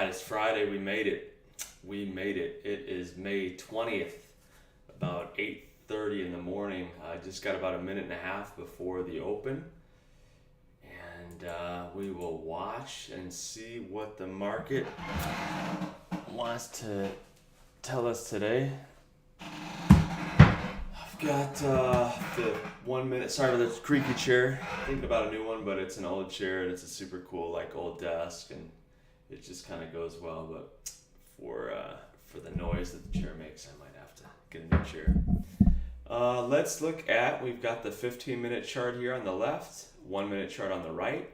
It's Friday. We made it. We made it. It is May 20th, about 8:30 in the morning. I just got about a minute and a half before the open. And we will watch and see what the market wants to tell us today. I've got the 1 minute. Sorry for the creaky chair. Thinking about a new one, but it's an old chair and it's a super cool old desk, and it just kind of goes well. But for the noise that the chair makes, I might have to get a new chair. Let's look at. We've got the 15-minute chart here on the left, 1 minute chart on the right.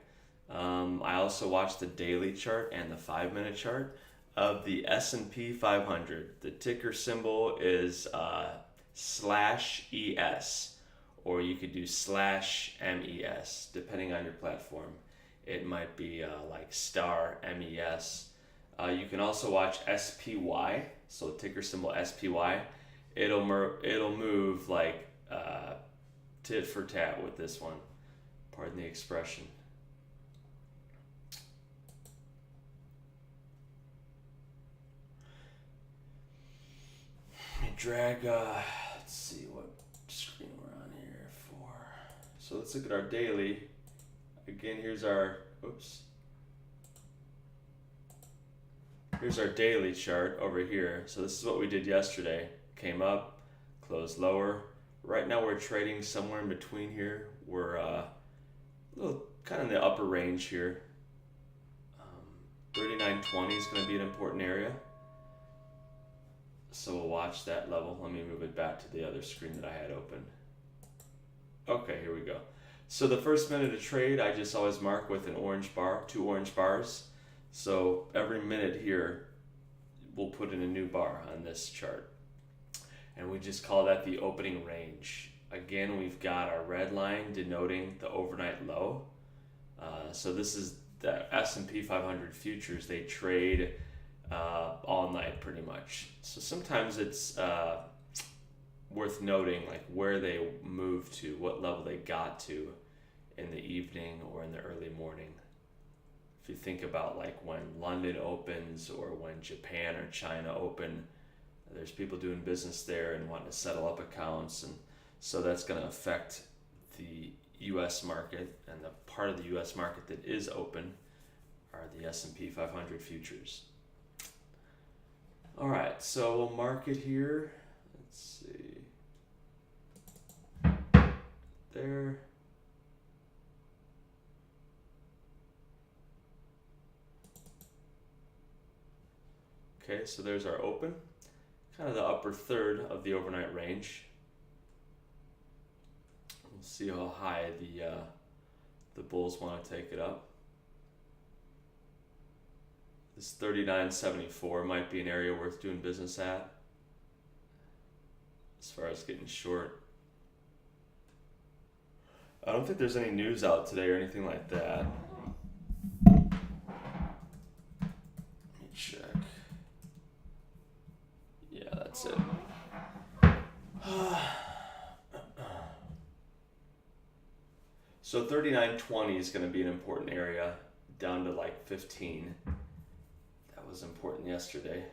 I also watched the daily chart and the 5-minute chart of the S&P 500. The ticker symbol is /ES, or you could do /MES, depending on your platform. It might be star MES. You can also watch SPY, so ticker symbol SPY. It'll move tit for tat with this one. Pardon the expression. Let me drag. Let's see what screen we're on here for. So let's look at our daily. Again, here's our. Oops. Here's our daily chart over here. So this is what we did yesterday. Came up, closed lower. Right now we're trading somewhere in between here. We're a little kind of in the upper range here. 39.20 is going to be an important area. So we'll watch that level. Let me move it back to the other screen that I had open. Okay, here we go. So the first minute of trade, I just always mark with an orange bar, 2 orange bars. So every minute here, we'll put in a new bar on this chart. And we just call that the opening range. Again, we've got our red line denoting the overnight low. So this is the S&P 500 futures. They trade all night pretty much. So sometimes it's worth noting where they move to, what level they got to in the evening or in the early morning. If you think about when London opens or when Japan or China open, there's people doing business there and wanting to settle up accounts, and so that's going to affect the U.S. market, and the part of the U.S. market that is open are the S&P 500 futures. All right, so we'll mark it here. Let's see. There. Okay, so there's our open. Kind of the upper third of the overnight range. We'll see how high the bulls want to take it up. This 39.74 might be an area worth doing business at as far as getting short. I don't think there's any news out today or anything like that. Let me check. Yeah, that's it. So 39.20 is going to be an important area, down to 15. That was important yesterday.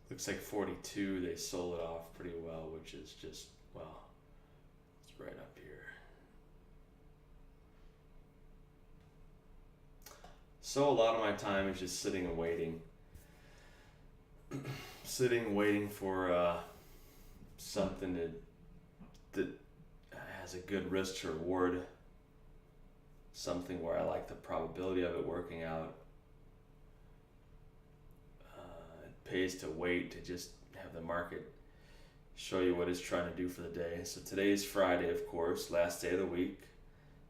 Looks like 42, they sold it off pretty well, which is just, it's right up here. So a lot of my time is just sitting and waiting. Waiting for something that has a good risk to reward something where I like the probability of it working out. It pays to wait to just have the market show you what it's trying to do for the day. So today is Friday, of course, last day of the week.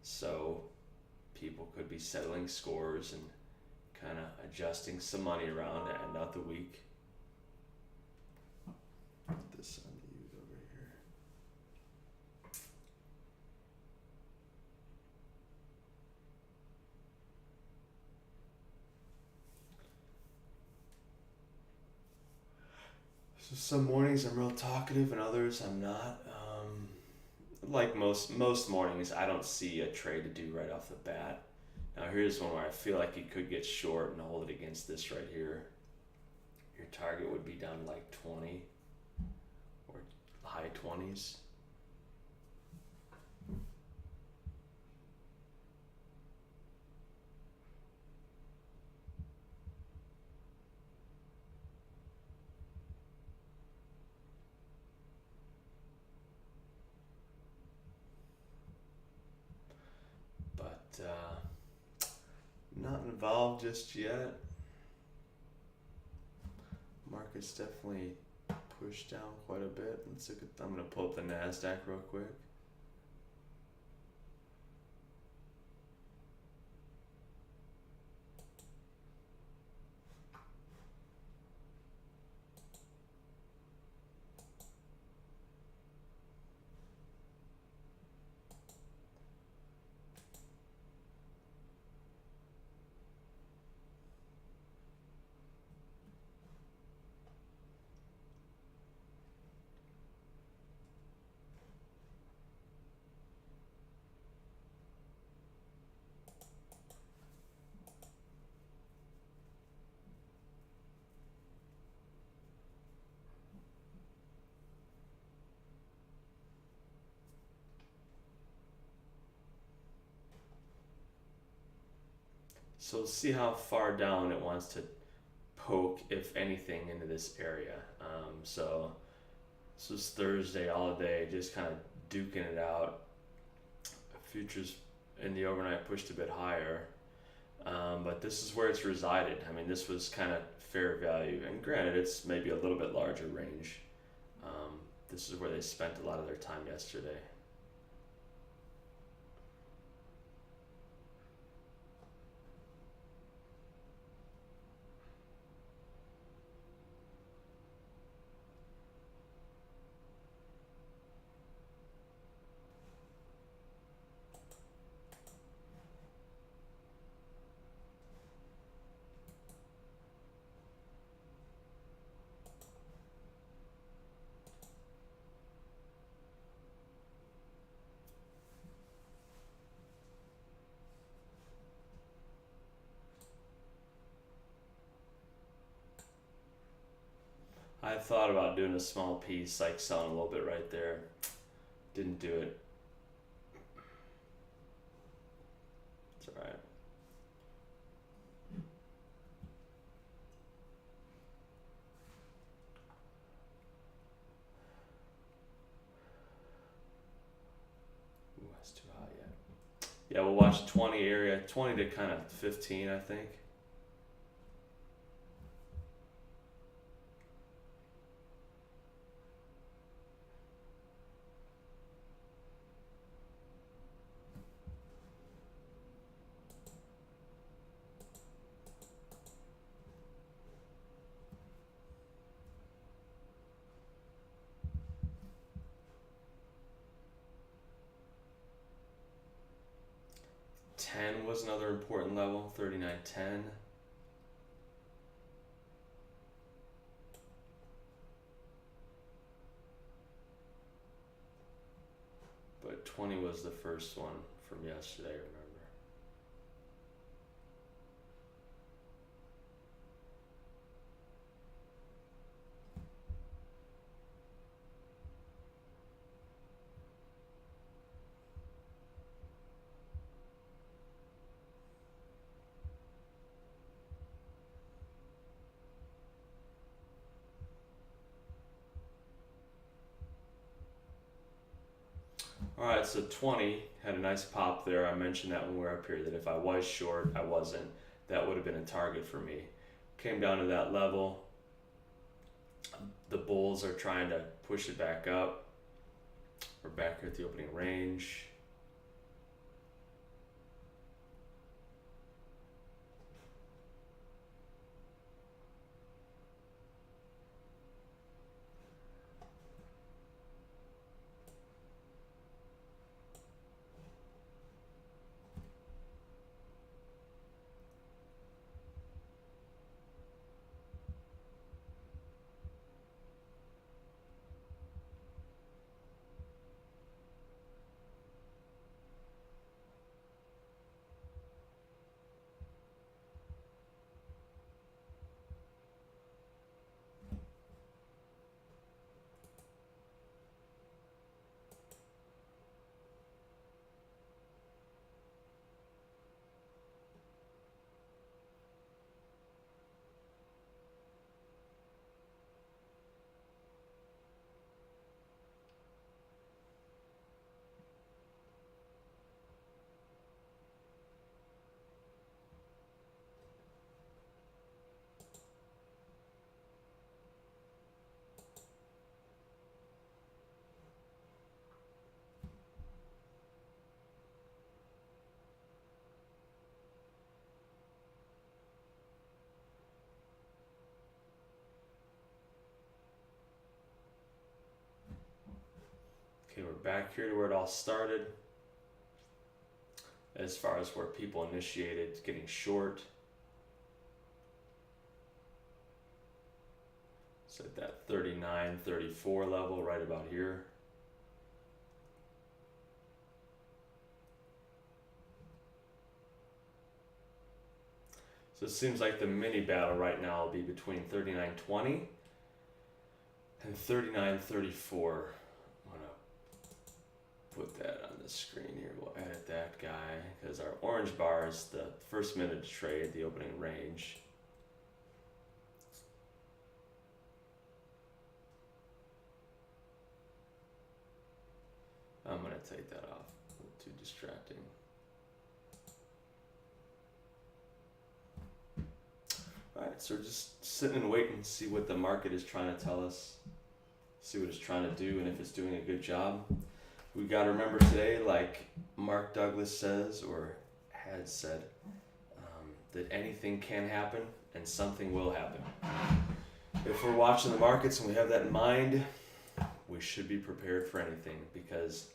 So people could be settling scores and kind of adjusting some money around to end out the week. Put this on mute over here. So some mornings I'm real talkative and others I'm not. Like most mornings, I don't see a trade to do right off the bat. Now here's one where I feel like you could get short and hold it against this right here. Your target would be down like 20 or high 20s. Not involved just yet. Market's definitely pushed down quite a bit. Let's look at, I'm gonna pull up the NASDAQ real quick. So see how far down it wants to poke, if anything, into this area. So this was Thursday all day, just kind of duking it out. Futures in the overnight pushed a bit higher, but this is where it's resided. I mean, this was kind of fair value, and granted, it's maybe a little bit larger range. This is where they spent a lot of their time yesterday. I thought about doing a small piece, like selling a little bit right there. Didn't do it. It's alright. Ooh, that's too hot yet. Yeah, we'll watch 20 area, 20 to kind of 15, I think. Was another important level, 39.10. But 20 was the first one from yesterday, remember? All right, so 20 had a nice pop there. I mentioned that when we were up here, that if I was short, I wasn't. That would have been a target for me. Came down to that level. The bulls are trying to push it back up. We're back here at the opening range. Okay, we're back here to where it all started. As far as where people initiated getting short. It's at that 39, 34 level right about here. So it seems like the mini battle right now will be between 39.20 and 39.34. I'm gonna put that on the screen here. We'll edit that guy because our orange bar is the first minute to trade, the opening range. I'm gonna take that off. Too distracting. Alright, so we're just sitting and waiting to see what the market is trying to tell us, see what it's trying to do, and if it's doing a good job. We got to remember today, like Mark Douglas says, or has said, that anything can happen and something will happen. If we're watching the markets and we have that in mind, we should be prepared for anything, because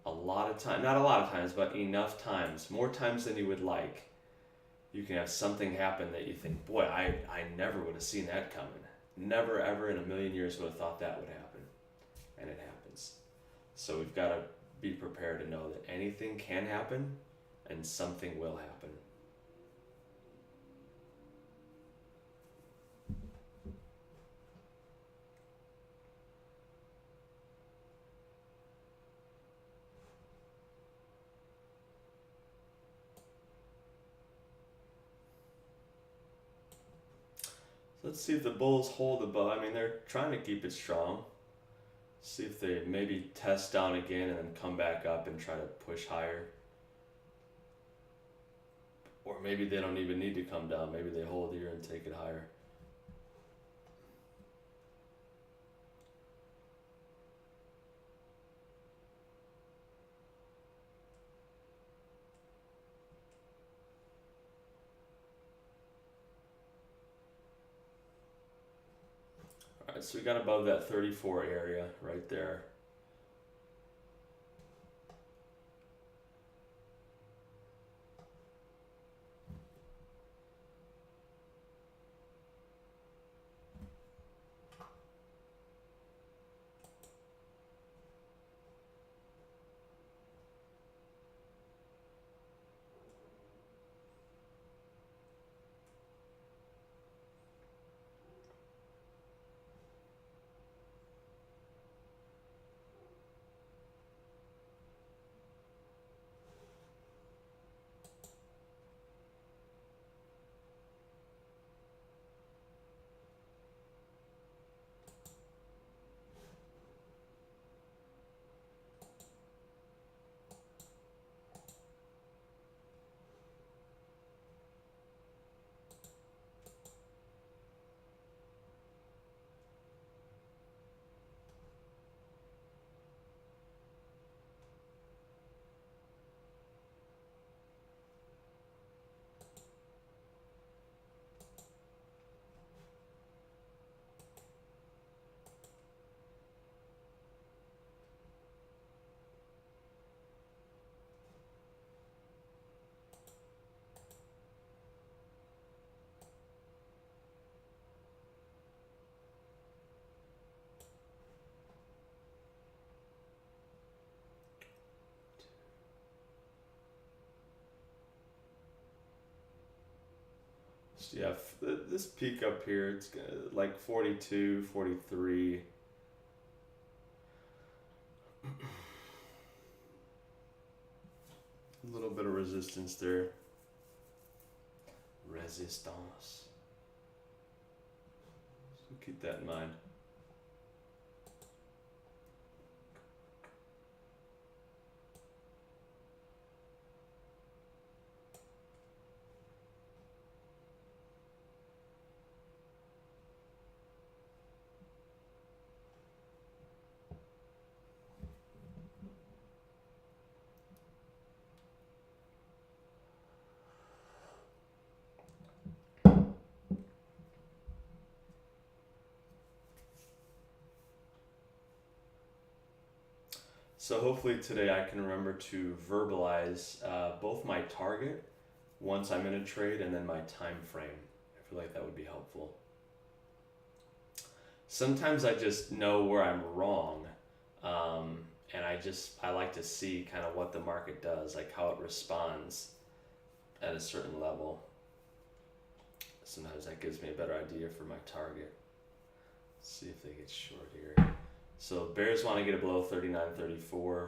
a lot of time, not a lot of times, but enough times, more times than you would like, you can have something happen that you think, boy, I never would have seen that coming. Never ever in a million years would have thought that would happen. And it happens. So we've got to be prepared to know that anything can happen and something will happen. Let's see if the bulls hold above. I mean, they're trying to keep it strong. See if they maybe test down again and then come back up and try to push higher. Or maybe they don't even need to come down. Maybe they hold here and take it higher. Alright, so we got above that 34 area right there. So yeah, this peak up here, it's like 42, 43. A little bit of resistance there. Resistance. So keep that in mind. So hopefully today I can remember to verbalize both my target once I'm in a trade and then my time frame. I feel like that would be helpful. Sometimes I just know where I'm wrong, and I like to see kind of what the market does, like how it responds at a certain level. Sometimes that gives me a better idea for my target. Let's see if they get short here. So bears want to get it below 39.34.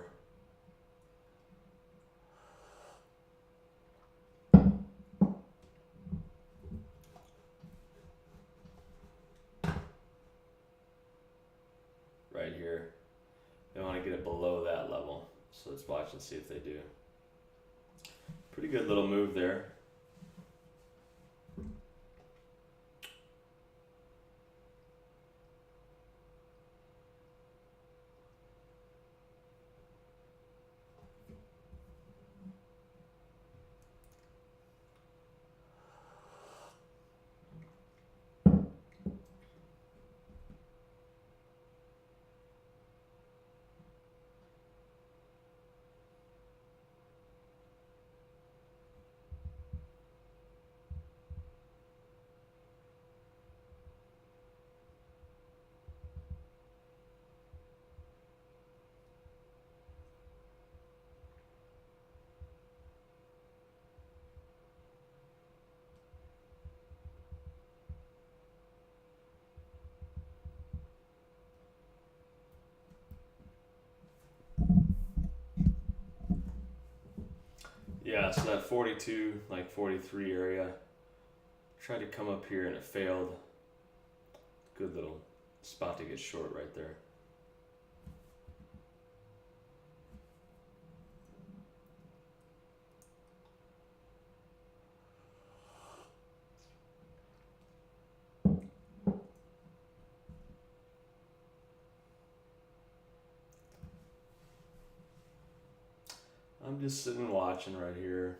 Right here. They want to get it below that level. So let's watch and see if they do. Pretty good little move there. Yeah, so that 42, like 43 area, tried to come up here and it failed. Good little spot to get short right there. I'm just sitting and watching right here.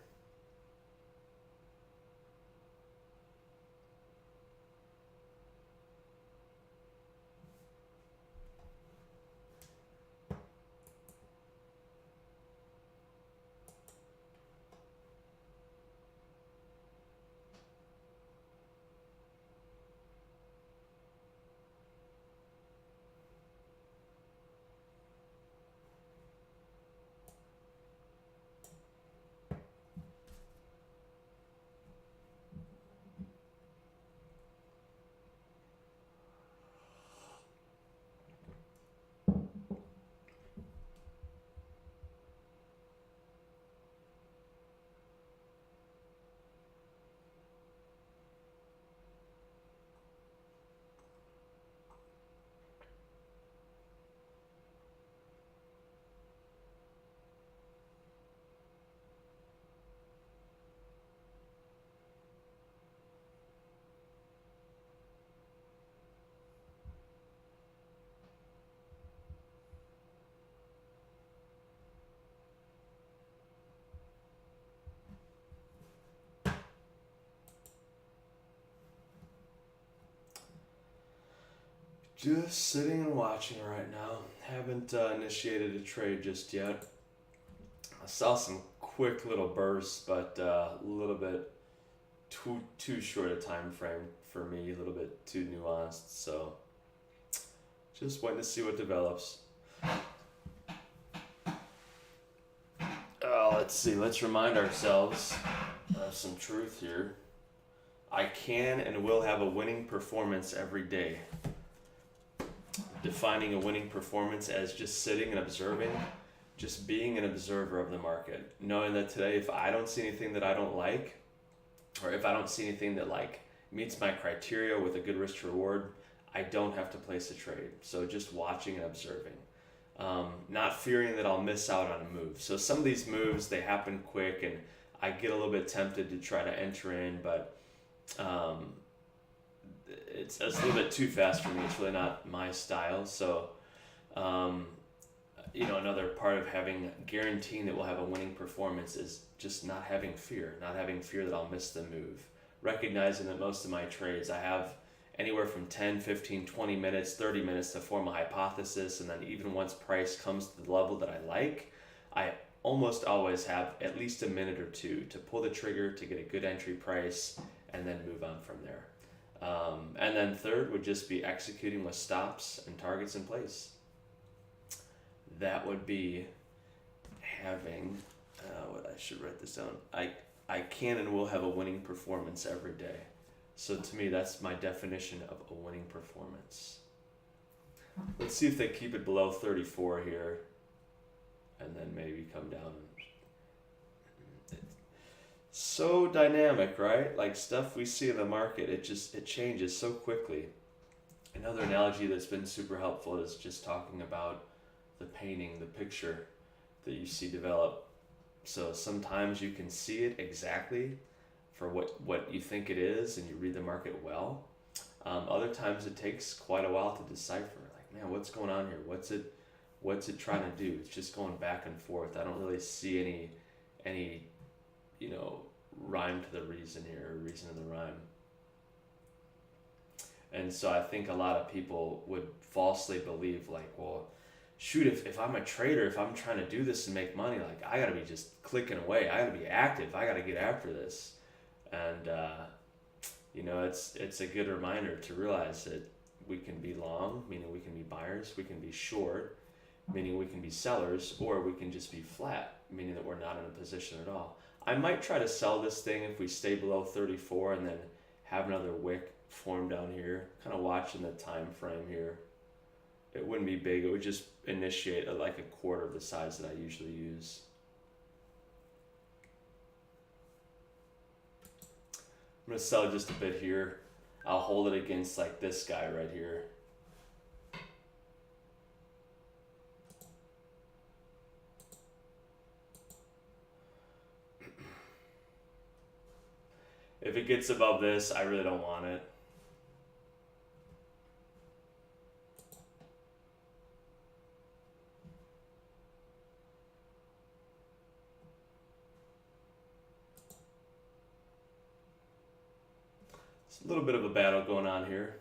Just sitting and watching right now. Haven't initiated a trade just yet. I saw some quick little bursts, but a little bit too short a time frame for me. A little bit too nuanced. So just waiting to see what develops. Let's see. Let's remind ourselves of some truth here. I can and will have a winning performance every day. Defining a winning performance as just sitting and observing, just being an observer of the market, knowing that today if I don't see anything that I don't like, or if I don't see anything that like meets my criteria with a good risk to reward, I don't have to place a trade. So just watching and observing, not fearing that I'll miss out on a move. So some of these moves, they happen quick and I get a little bit tempted to try to enter in, but it's a little bit too fast for me. It's really not my style. So, another part of guaranteeing that we'll have a winning performance is just not having fear that I'll miss the move. Recognizing that most of my trades, I have anywhere from 10, 15, 20 minutes, 30 minutes to form a hypothesis. And then even once price comes to the level that I like, I almost always have at least a minute or two to pull the trigger to get a good entry price and then move on from there. And then third would just be executing with stops and targets in place. That would be having, I should write this down. I can and will have a winning performance every day. So to me, that's my definition of a winning performance. Let's see if they keep it below 34 here, and then maybe come down. So dynamic, right? Like stuff we see in the market, it changes so quickly. Another analogy that's been super helpful is just talking about the painting, the picture that you see develop. So sometimes you can see it exactly for what you think it is and you read the market well. Other times it takes quite a while to decipher. Like, man, what's going on here? What's it trying to do? It's just going back and forth. I don't really see any rhyme to the reason here, or reason to the rhyme. And so I think a lot of people would falsely believe, like, well, shoot, if I'm a trader, if I'm trying to do this and make money, like I gotta be just clicking away. I gotta be active. I gotta get after this. And it's a good reminder to realize that we can be long, meaning we can be buyers. We can be short, meaning we can be sellers, or we can just be flat, meaning that we're not in a position at all. I might try to sell this thing if we stay below 34 and then have another wick form down here, kind of watching the time frame here. It wouldn't be big. It would just initiate like a quarter of the size that I usually use. I'm going to sell just a bit here. I'll hold it against like this guy right here. If it gets above this, I really don't want it. It's a little bit of a battle going on here.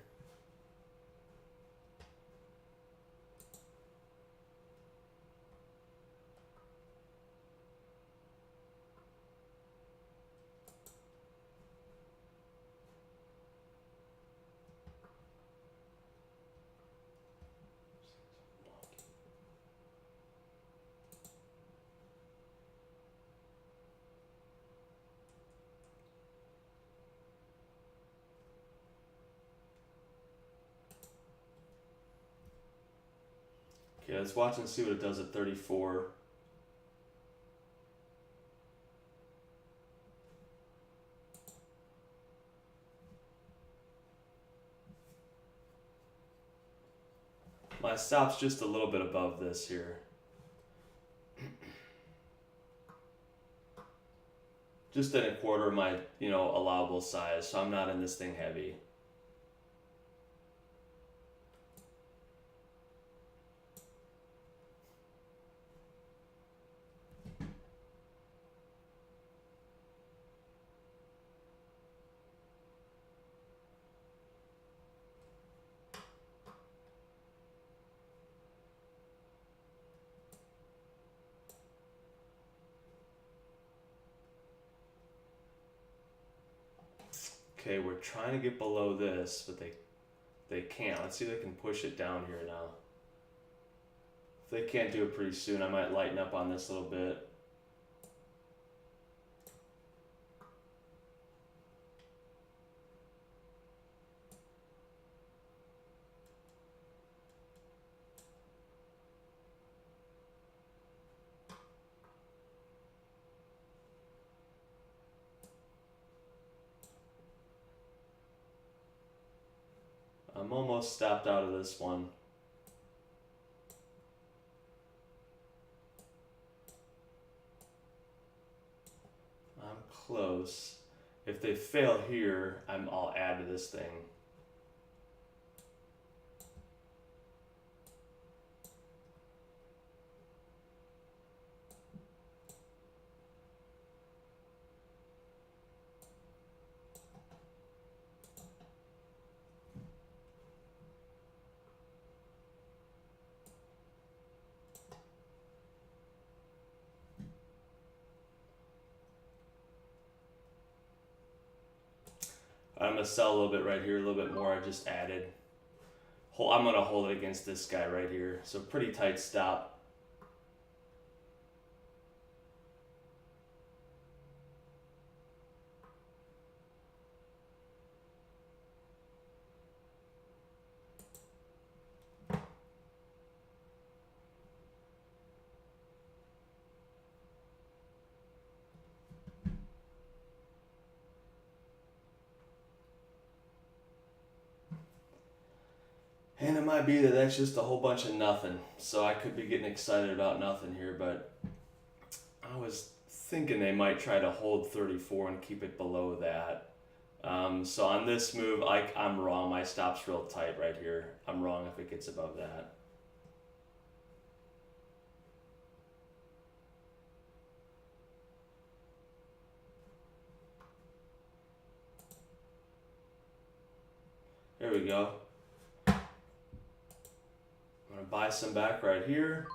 Okay, let's watch and see what it does at 34. My stop's just a little bit above this here. Just in a quarter of my, allowable size, so I'm not in this thing heavy. Okay, we're trying to get below this, but they can't. Let's see if they can push it down here now. If they can't do it pretty soon, I might lighten up on this a little bit. I'm almost stopped out of this one. I'm close. If they fail here, I'll add to this thing. I'm gonna sell a little bit right here, a little bit more. I just added. I'm gonna hold it against this guy right here. So pretty tight stop. And it might be that that's just a whole bunch of nothing. So I could be getting excited about nothing here, but I was thinking they might try to hold 34 and keep it below that. So on this move, I'm wrong. My stop's real tight right here. I'm wrong if it gets above that. There we go. I'm gonna buy some back right here.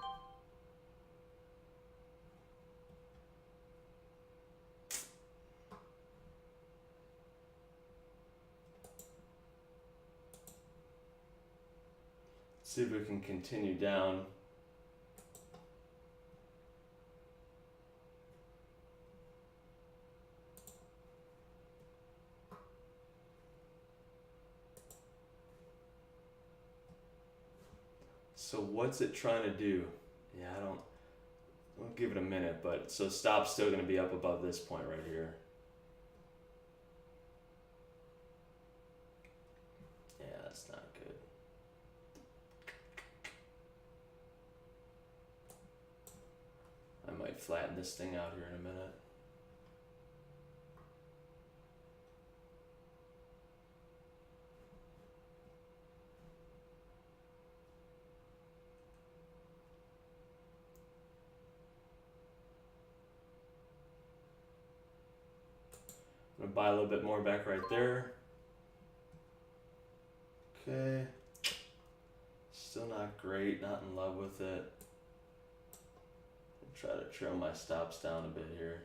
See if we can continue down. So what's it trying to do? Yeah, I'll give it a minute, but so stop's still gonna be up above this point right here. Yeah, that's not good. I might flatten this thing out here in a minute. I'm gonna buy a little bit more back right there. Okay. Still not great, not in love with it. Try to trim my stops down a bit here.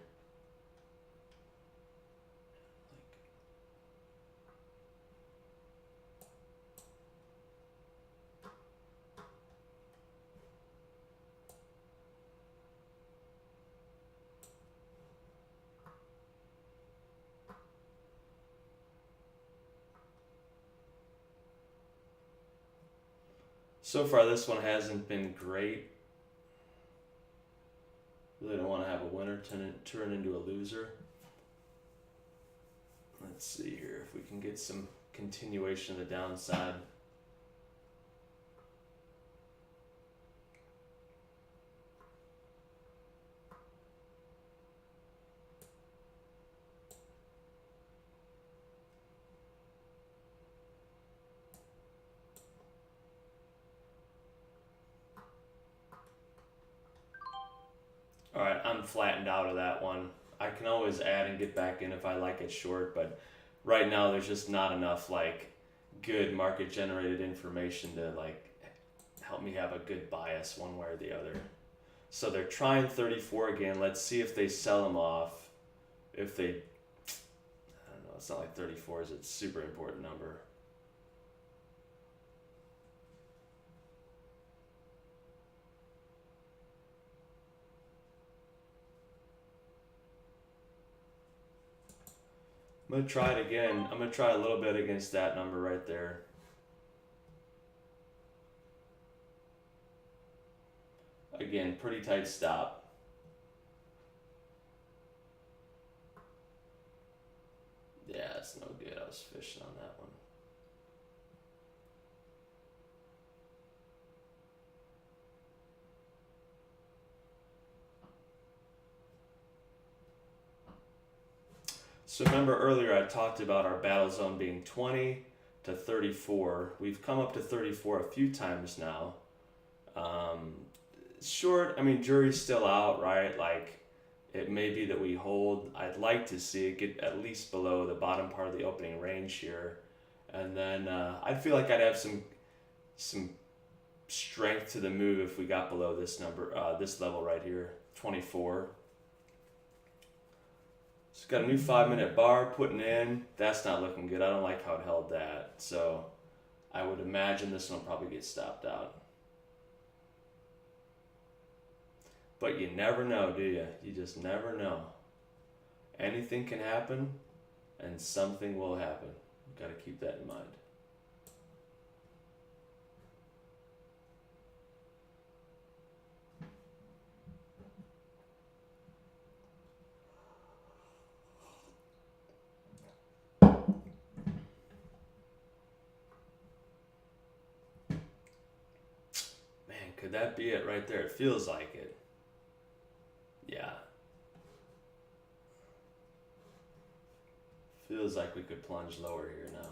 So far, this one hasn't been great. Really don't want to have a winner turn into a loser. Let's see here if we can get some continuation of the downside. Alright, I'm flattened out of that one. I can always add and get back in if I like it short, but right now there's just not enough good market generated information to help me have a good bias one way or the other. So they're trying 34 again. Let's see if they sell them off. If they, I don't know, it's not like 34 is a super important number. I'm going to try it again. I'm going to try a little bit against that number right there. Again, pretty tight stop. Yeah, it's no good. I was fishing on that one. So remember earlier I talked about our battle zone being 20 to 34. We've come up to 34 a few times now. Um, Short, I mean, jury's still out, right? Like, it may be that we hold. I'd like to see it get at least below the bottom part of the opening range here. And then I'd feel like I'd have some strength to the move if we got below this number, this level right here, 24. So got a new 5-minute bar putting in. That's not looking good. I don't like how it held that. So I would imagine this one will probably get stopped out. But you never know, do you? You just never know. Anything can happen, and something will happen. Got to keep that in mind. Man, could that be it right there? It feels like it. Yeah. Feels like we could plunge lower here now.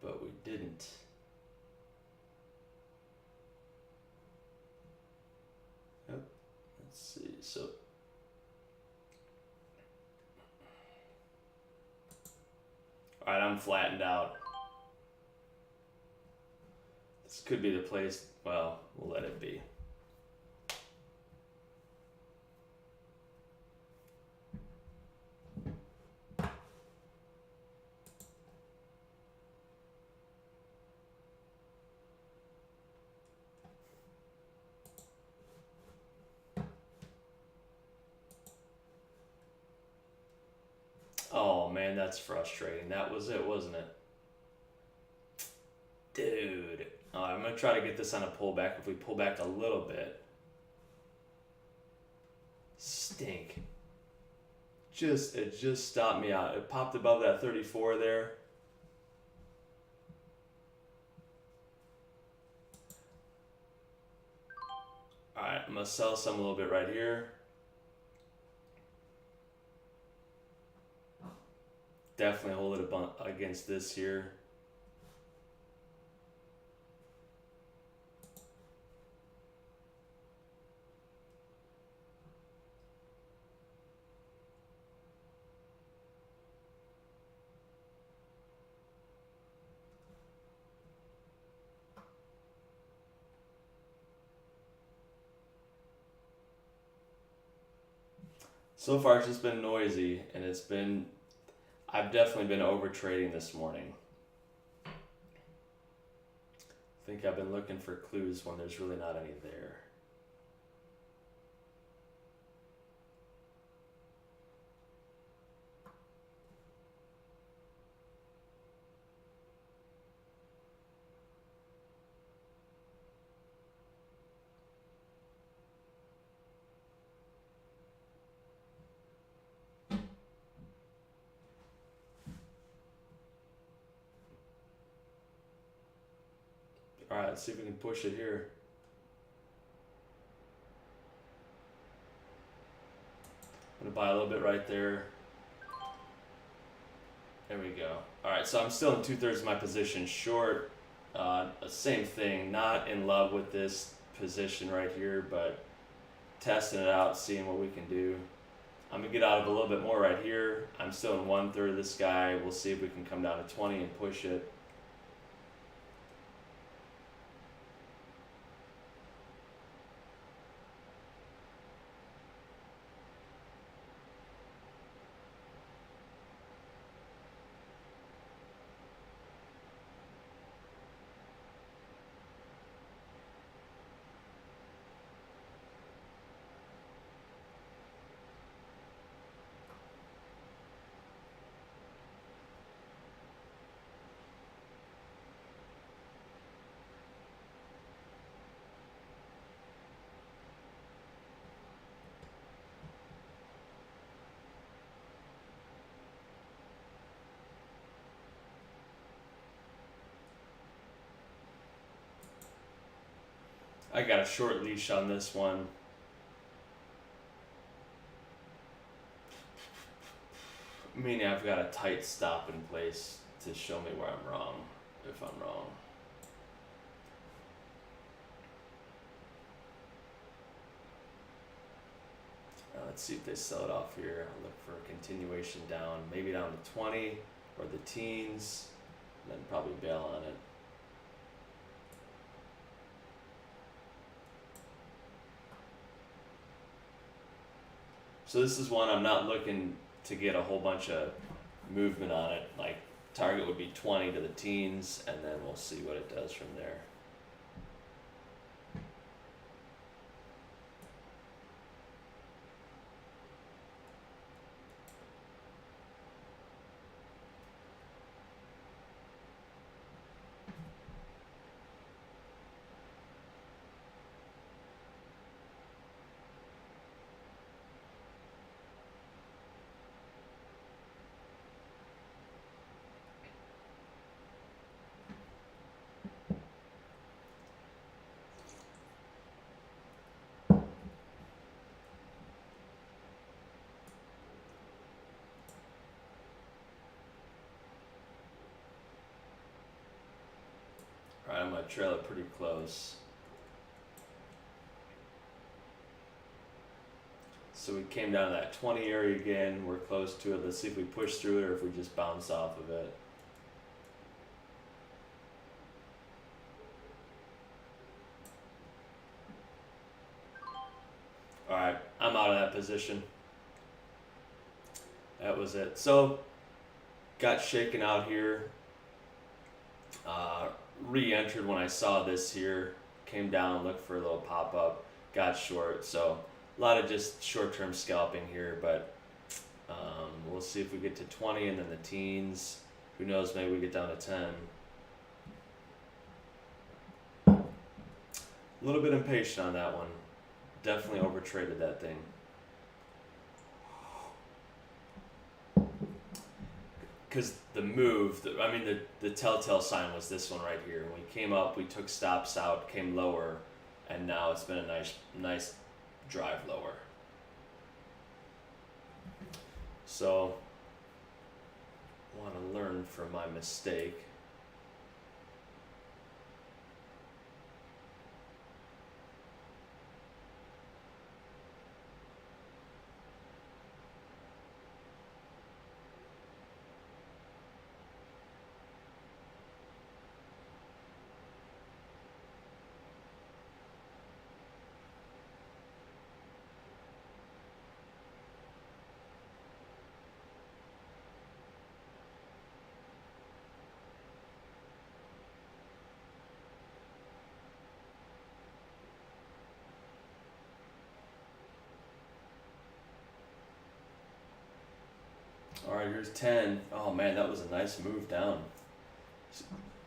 But we didn't. Yep. Let's see. So all right, I'm flattened out. This could be the place. Well, we'll let it be. Oh man, that's frustrating. That was it, wasn't it? Dude. I'm going to try to get this on a pullback. If we pull back a little bit. Stink. It just stopped me out. It popped above that 34 there. Alright, I'm going to sell some a little bit right here. Definitely hold it against this here. So far it's just been noisy, and I've definitely been over trading this morning. I think I've been looking for clues when there's really not any there. Alright, let's see if we can push it here. I'm gonna buy a little bit right there. There we go. Alright, so I'm still in 2/3 of my position short. Same thing, not in love with this position right here, but testing it out, seeing what we can do. I'm gonna get out of a little bit more right here. I'm still in 1/3 of this guy. We'll see if we can come down to 20 and push it. I got a short leash on this one. Meaning I've got a tight stop in place to show me where I'm wrong, if I'm wrong. Let's see if they sell it off here. I'll look for a continuation down, maybe down to 20 or the teens, and then probably bail on it. So this is one I'm not looking to get a whole bunch of movement on it. Like target would be 20 to the teens, and then we'll see what it does from there. Alright, I'm going to trail it pretty close. So we came down to that 20 area again. We're close to it. Let's see if we push through it or if we just bounce off of it. Alright, I'm out of that position. That was it. So, got shaken out here. Re-entered when I saw this here. Came down, looked for a little pop-up. Got short. So, a lot of just short-term scalping here. But we'll see if we get to 20 and then the teens. Who knows, maybe we get down to 10. A little bit impatient on that one. Definitely overtraded that thing. Because the move, the telltale sign was this one right here. When we came up, we took stops out, came lower, and now it's been a nice drive lower. So, I want to learn from my mistake. Alright, here's 10. Oh man, that was a nice move down.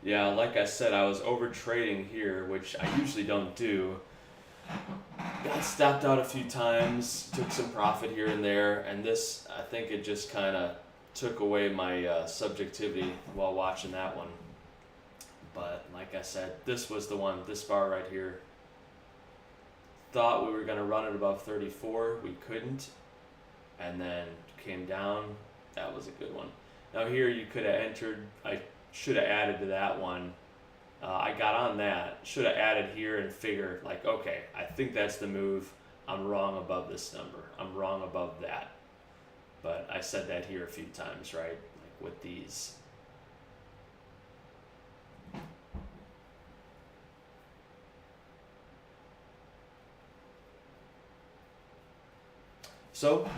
Yeah, like I said, I was over trading here, which I usually don't do. Got stopped out a few times, took some profit here and there, and this, I think it just kind of took away my subjectivity while watching that one. But like I said, this was the one, this bar right here. Thought we were going to run it above 34, we couldn't, and then came down. That was a good one. Now here you could have entered, I should have added to that one. I got on that, should have added here and figure like, okay, I think that's the move. I'm wrong above this number. I'm wrong above that. But I said that here a few times, right? Like with these. So,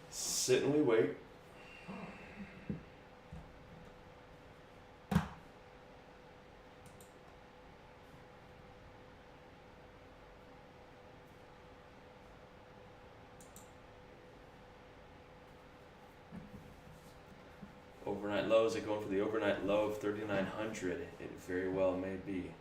sit and we wait. Overnight low, is it going for the overnight low of 3,900? It very well may be.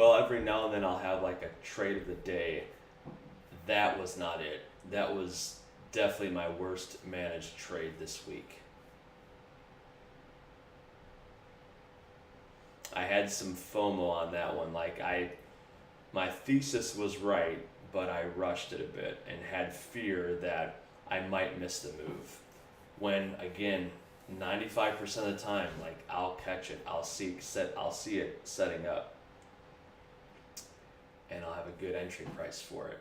Well, every now and then I'll have like a trade of the day. That was not it. That was definitely my worst managed trade this week. I had some FOMO on that one. My thesis was right, but I rushed it a bit and had fear that I might miss the move. When again, 95% of the time, like I'll catch it, I'll see it setting up, and I'll have a good entry price for it.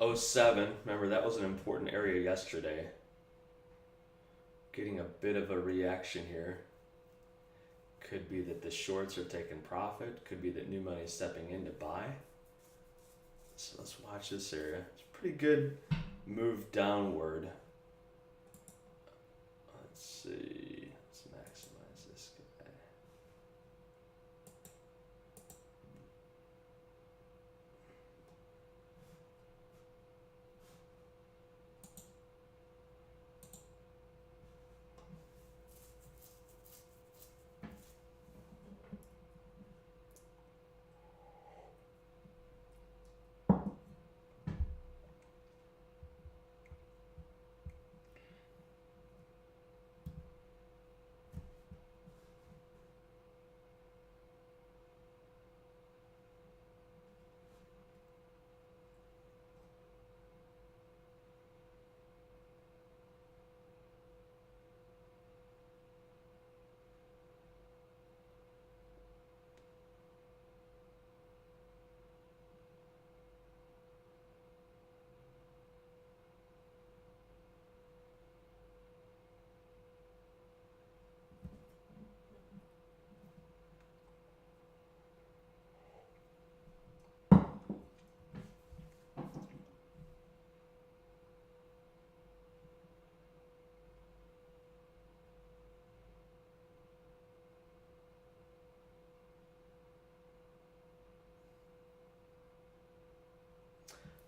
Oh 07, remember that was an important area yesterday. Getting a bit of a reaction here. Could be that the shorts are taking profit. Could be that new money is stepping in to buy. So let's watch this area. It's a pretty good move downward. Let's see. Let's maximize this guy.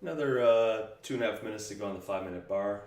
Another 2.5 minutes to go on the 5 minute bar.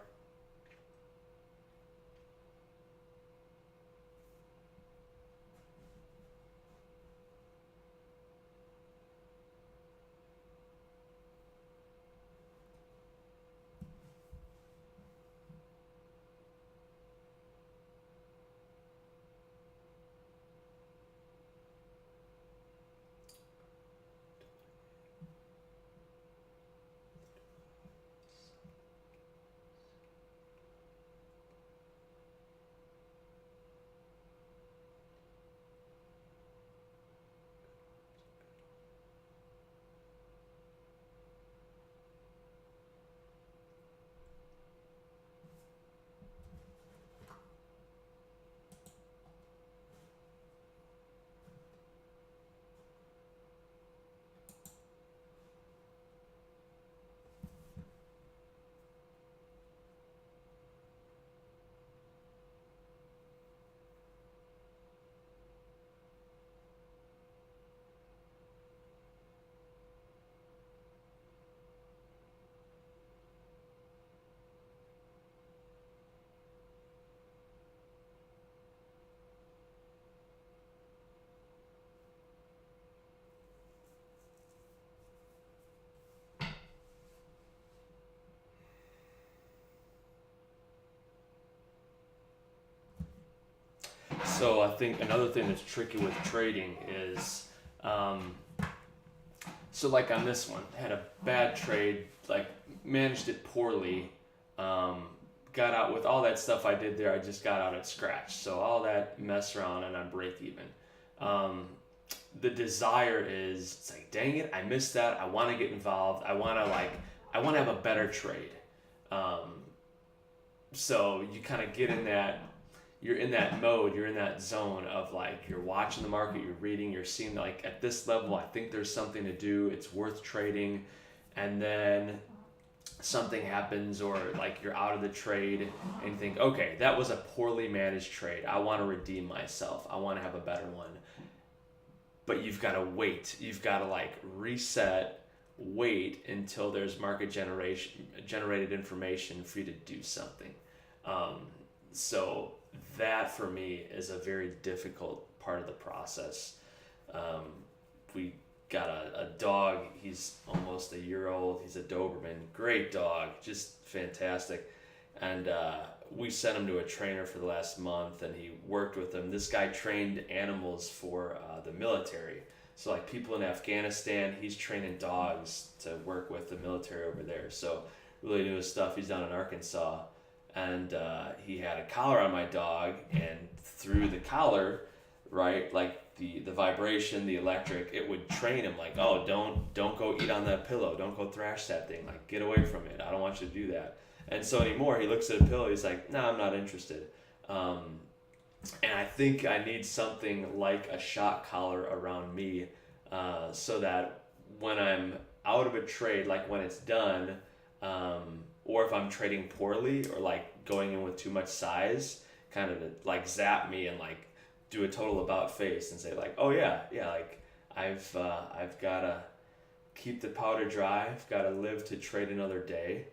So I think another thing that's tricky with trading is, so like on this one, had a bad trade, like managed it poorly, got out with all that stuff I did there. I just got out at scratch. So all that mess around and I'm break even. The desire is, it's like, dang it, I missed that. I want to get involved. I want to have a better trade. Um, so you kind of get in that, you're in that mode, you're in that zone of like, you're watching the market, you're reading, you're seeing like at this level, I think there's something to do, it's worth trading. And then something happens, or like you're out of the trade and you think, okay, that was a poorly managed trade. I want to redeem myself. I want to have a better one. But you've got to wait. You've got to like reset, wait until there's market generated information for you to do something. Um, so that for me is a very difficult part of the process. Um, we got a dog. He's almost a year old. He's a Doberman. Great dog, just fantastic. And we sent him to a trainer for the last month, and he worked with him. This guy trained animals for the military. So like people in Afghanistan, he's training dogs to work with the military over there. So really knew his stuff. He's down in Arkansas, and he had a collar on my dog, and through the collar, right, like the vibration, the electric, it would train him like, oh, don't go eat on that pillow, don't go thrash that thing, like get away from it, I don't want you to do that. And so anymore, he looks at a pillow, he's like, no, I'm not interested. And I think I need something like a shock collar around me, so that when I'm out of a trade, like when it's done, or if I'm trading poorly or like going in with too much size, kind of like zap me and like do a total about face and say like, oh yeah, like I've gotta keep the powder dry. I've gotta live to trade another day,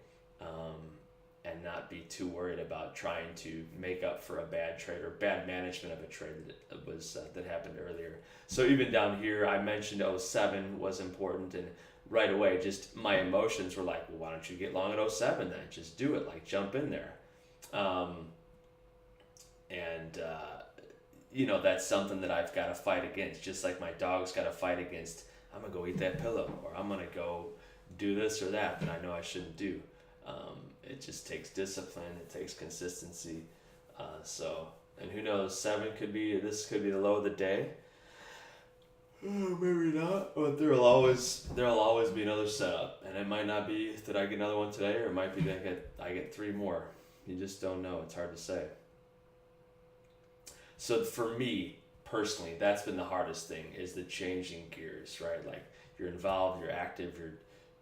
and not be too worried about trying to make up for a bad trade or bad management of a trade that happened earlier. So even down here, I mentioned '07 was important, and right away, just my emotions were like, well, why don't you get long at '07 then? Just do it, like jump in there. And that's something that I've got to fight against, just like my dog's got to fight against, I'm going to go eat that pillow, or I'm going to go do this or that I know I shouldn't do. It just takes discipline, it takes consistency. And who knows, this could be the low of the day. Maybe not, but there'll always be another setup, and it might not be that I get another one today, or it might be that I get three more. You just don't know. It's hard to say. So for me personally, that's been the hardest thing, is the changing gears, right? Like you're involved, you're active,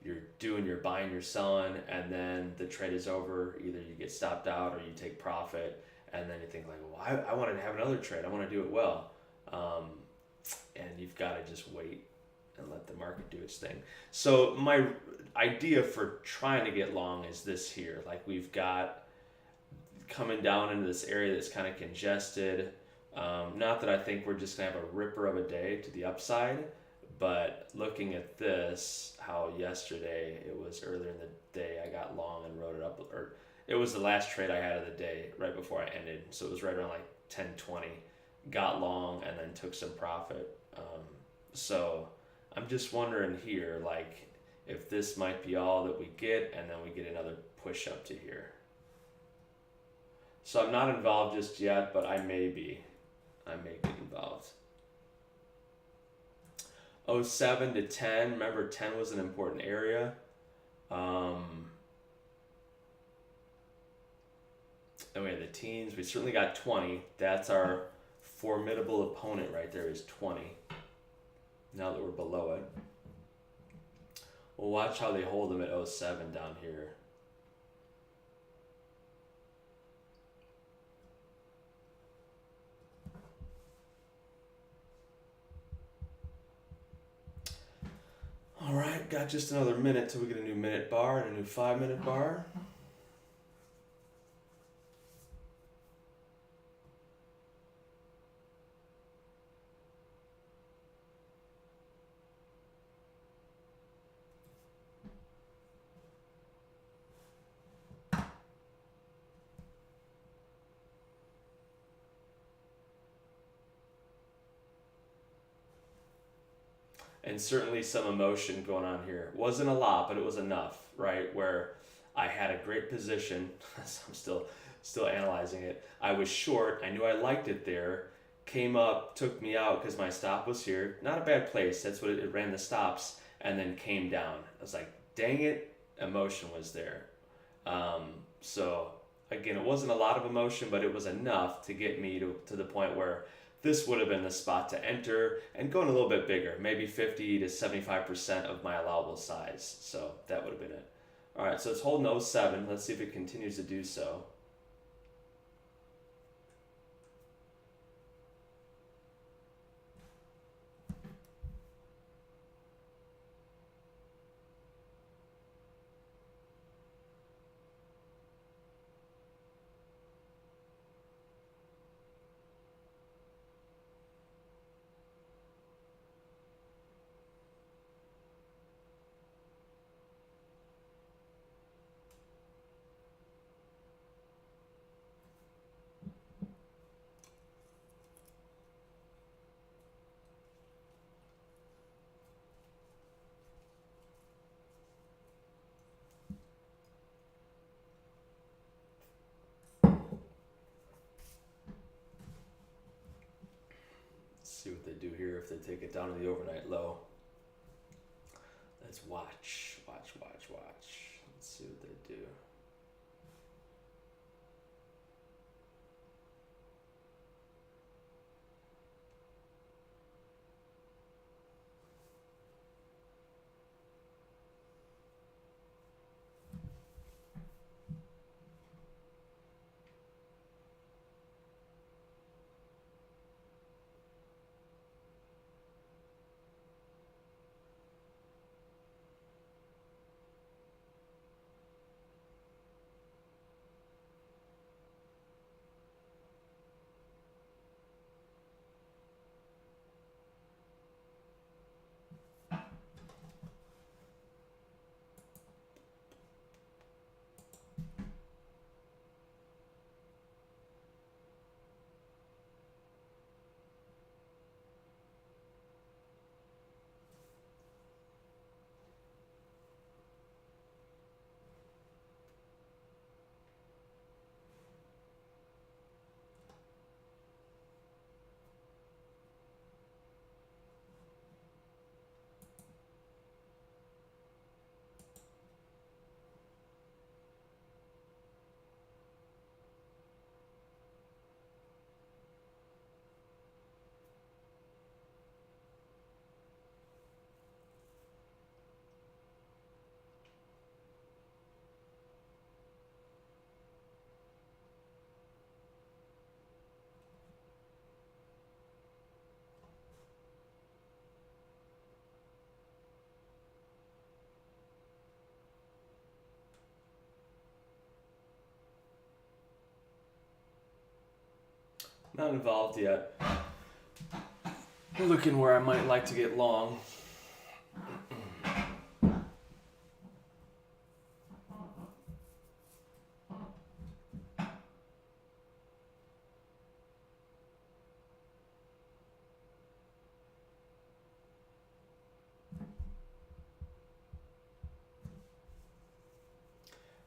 you're buying, you're selling, and then the trade is over. Either you get stopped out or you take profit, and then you think like, well, I wanted to have another trade. I want to do it well. And you've got to just wait and let the market do its thing. So my idea for trying to get long is this here. Like we've got coming down into this area that's kind of congested. Not that I think we're just going to have a ripper of a day to the upside, but looking at this, how yesterday, it was earlier in the day, I got long and wrote it up, or it was the last trade I had of the day right before I ended. So it was right around like 10:20, got long and then took some profit. So I'm just wondering here, like if this might be all that we get, and then we get another push up to here. So I'm not involved just yet, but I may get involved. 07 to 10, remember 10 was an important area. And we had the teens, we certainly got 20. That's our formidable opponent right there, is 20. Now that we're below it. We'll watch how they hold them at 07 down here. All right, got just another minute till we get a new minute bar and a new 5-minute bar. And certainly some emotion going on here. Wasn't a lot, but it was enough, right? Where I had a great position. So I'm still analyzing it. I was short. I knew I liked it there. Came up, took me out because my stop was here. Not a bad place. That's what it ran the stops, and then came down. I was like, dang it, emotion was there. So again, it wasn't a lot of emotion, but it was enough to get me to the point where this would have been the spot to enter and going a little bit bigger, maybe 50 to 75% of my allowable size. So that would have been it. All right, so it's holding 07. Let's see if it continues to do so. See what they do here if they take it down to the overnight low. Let's watch. Let's see what they do. Not involved yet. Looking where I might like to get long.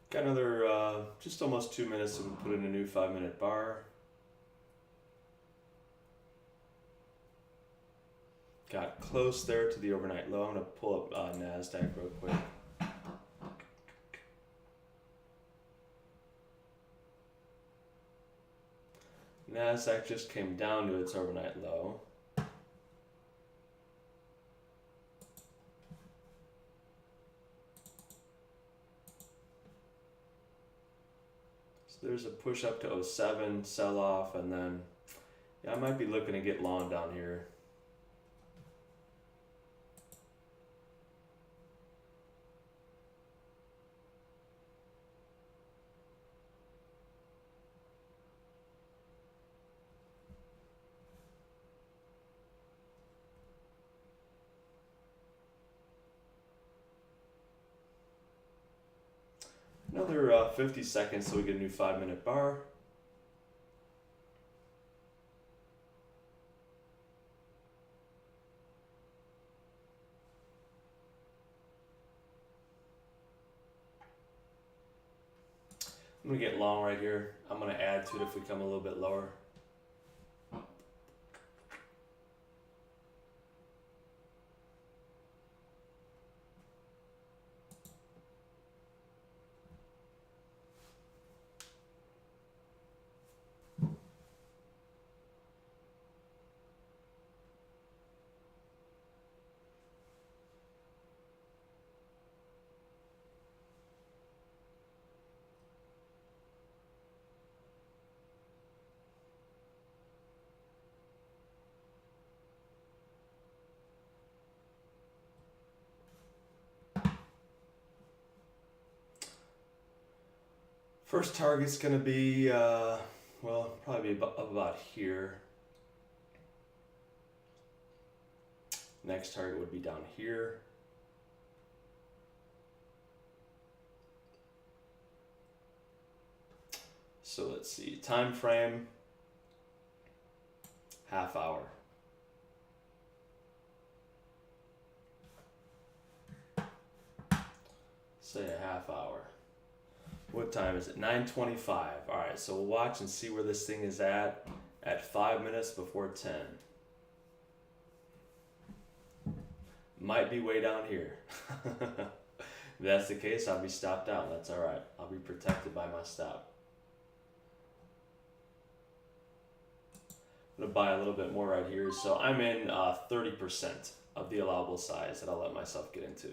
Got another just almost 2 minutes to put in a new 5-minute bar. Got close there to the overnight low. I'm going to pull up NASDAQ real quick. NASDAQ just came down to its overnight low. So there's a push up to 07, sell off, and then I might be looking to get long down here. Another 50 seconds so we get a new 5-minute bar. I'm going to get long right here. I'm going to add to it if we come a little bit lower. First target's going to be, well, probably about here. Next target would be down here. So let's see, time frame, half hour. Say a half hour. What time is it? 9:25. All right, so we'll watch and see where this thing is at 5 minutes before 10. Might be way down here. If that's the case, I'll be stopped out. That's all right. I'll be protected by my stop. I'm gonna buy a little bit more right here. So I'm in 30% of the allowable size that I'll let myself get into.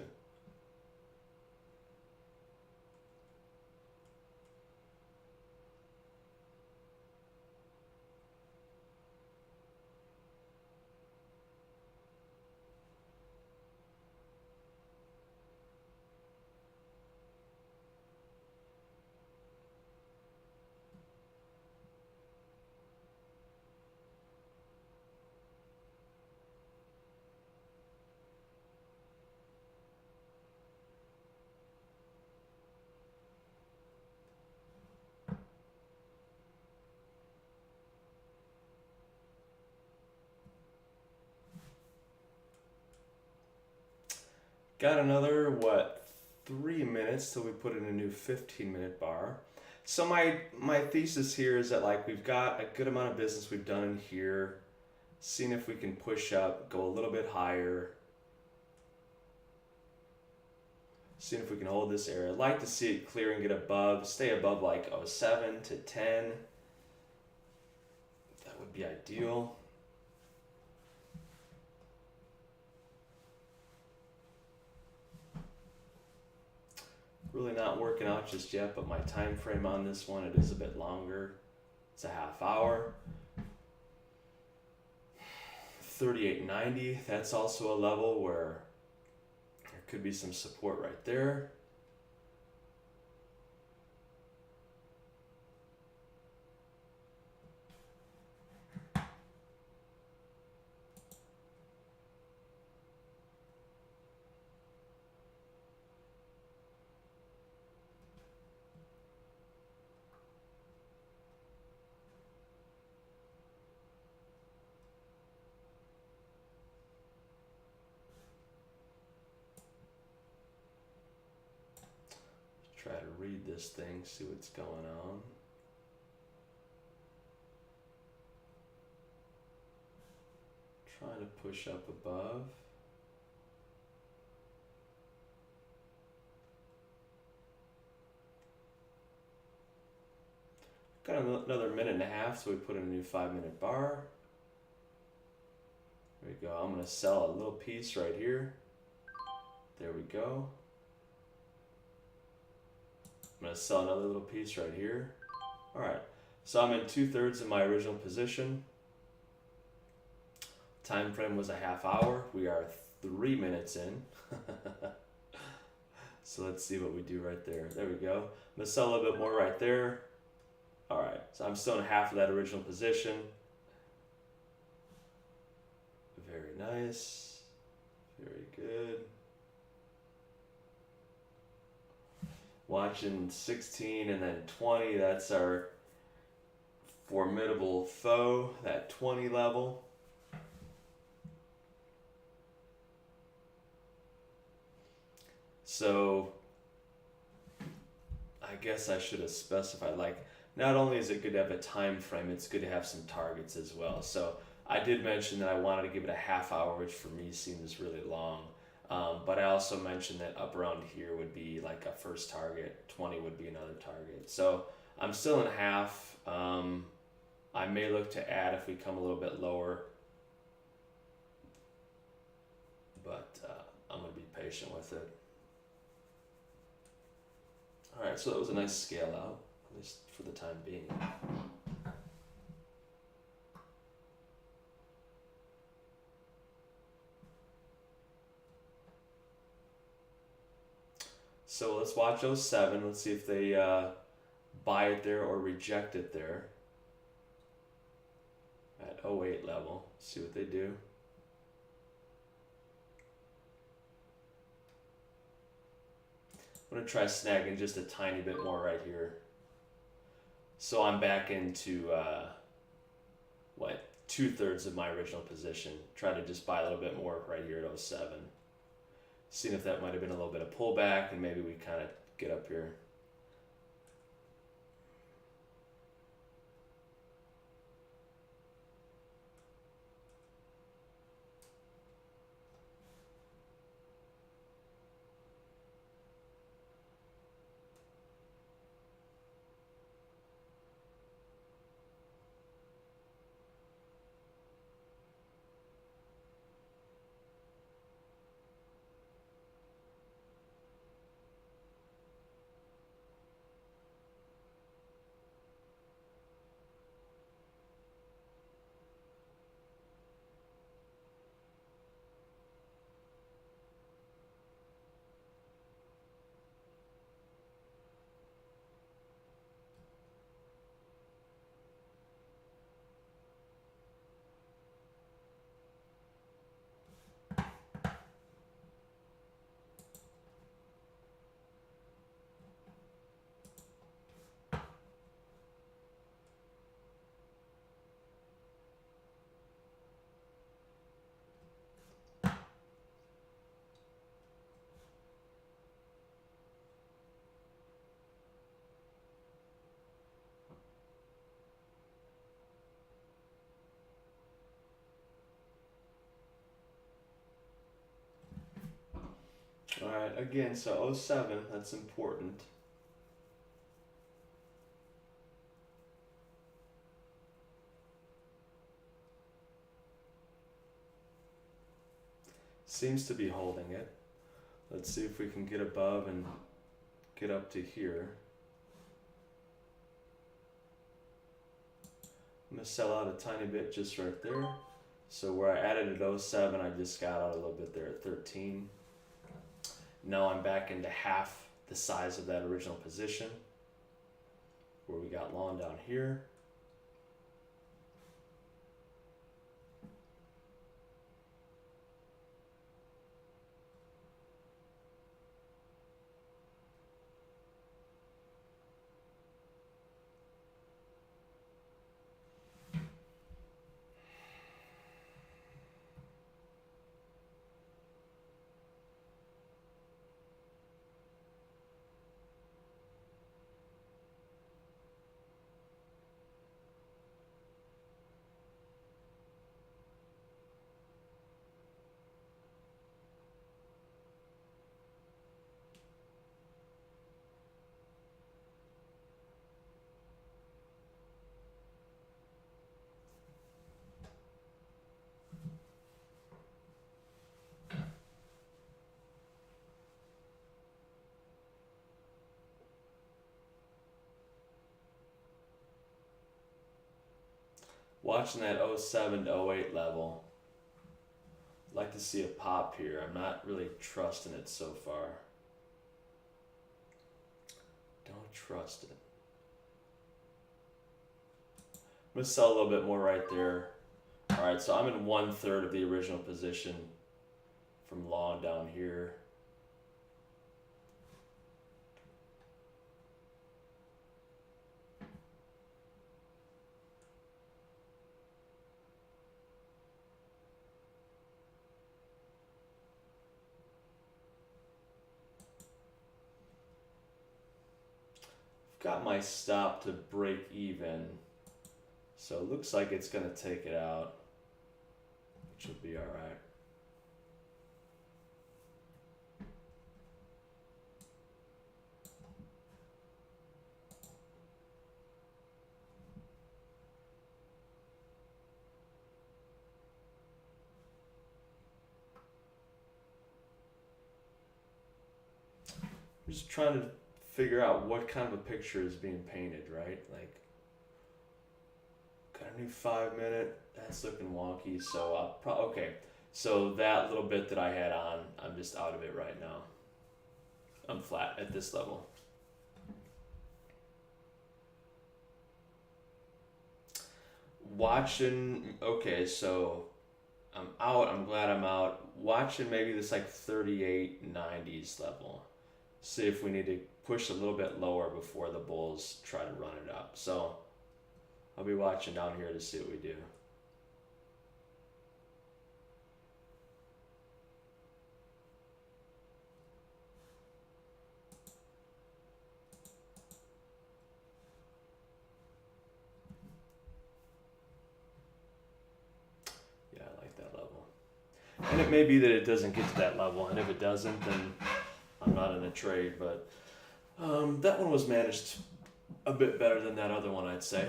Got another, 3 minutes till we put in a new 15-minute bar. So my thesis here is that like we've got a good amount of business we've done in here, seeing if we can push up, go a little bit higher, seeing if we can hold this area. I'd like to see it clear and get above, stay above like 07 to 10. That would be ideal. Really not working out just yet, but my time frame on this one, it is a bit longer. It's a half hour. 38.90, that's also a level where there could be some support right there. Try to read this thing, see what's going on. Trying to push up above. Got another minute and a half, so we put in a new 5-minute bar. There we go. I'm going to sell a little piece right here. There we go. I'm going to sell another little piece right here. All right, so I'm in 2/3 of my original position. Time frame was a half hour. We are 3 minutes in. So let's see what we do right there. There we go. I'm going to sell a little bit more right there. All right, so I'm still in half of that original position. Very nice. Very good. Watching 16 and then 20, that's our formidable foe, that 20 level. So I guess I should have specified, like, not only is it good to have a time frame, it's good to have some targets as well. So I did mention that I wanted to give it a half hour, which for me seems really long. But I also mentioned that up around here would be like a first target, 20 would be another target. So I'm still in half. I may look to add if we come a little bit lower, but I'm going to be patient with it. All right, so that was a nice scale out, at least for the time being. So let's watch 07. Let's see if they buy it there or reject it there at 08 level. See what they do. I'm going to try snagging just a tiny bit more right here. So I'm back into, what, 2/3 of my original position. Try to just buy a little bit more right here at 07. Seeing if that might have been a little bit of pullback and maybe we kind of get up here. Alright, again, so 07, that's important. Seems to be holding it. Let's see if we can get above and get up to here. I'm going to sell out a tiny bit just right there. So where I added at 07, I just got out a little bit there at 13. Now I'm back into half the size of that original position where we got long down here. Watching that 07 to 08 level. I'd like to see a pop here. I'm not really trusting it so far. Don't trust it. I'm going to sell a little bit more right there. Alright, so I'm in 1/3 of the original position from long down here. Got my stop to break even, so it looks like it's going to take it out, which will be all right. I'm just trying to figure out what kind of a picture is being painted, right? Like, got a new 5-minute, that's looking wonky, so I'll okay. So that little bit that I had on, I'm just out of it right now. I'm flat at this level. Watching, okay, so I'm out. I'm glad I'm out. Watching maybe this like 38.90s level. See if we need to push a little bit lower before the bulls try to run it up. So I'll be watching down here to see what we do. Yeah, I like that level. And it may be that it doesn't get to that level, and if it doesn't, then I'm not in a trade. But that one was managed a bit better than that other one, I'd say.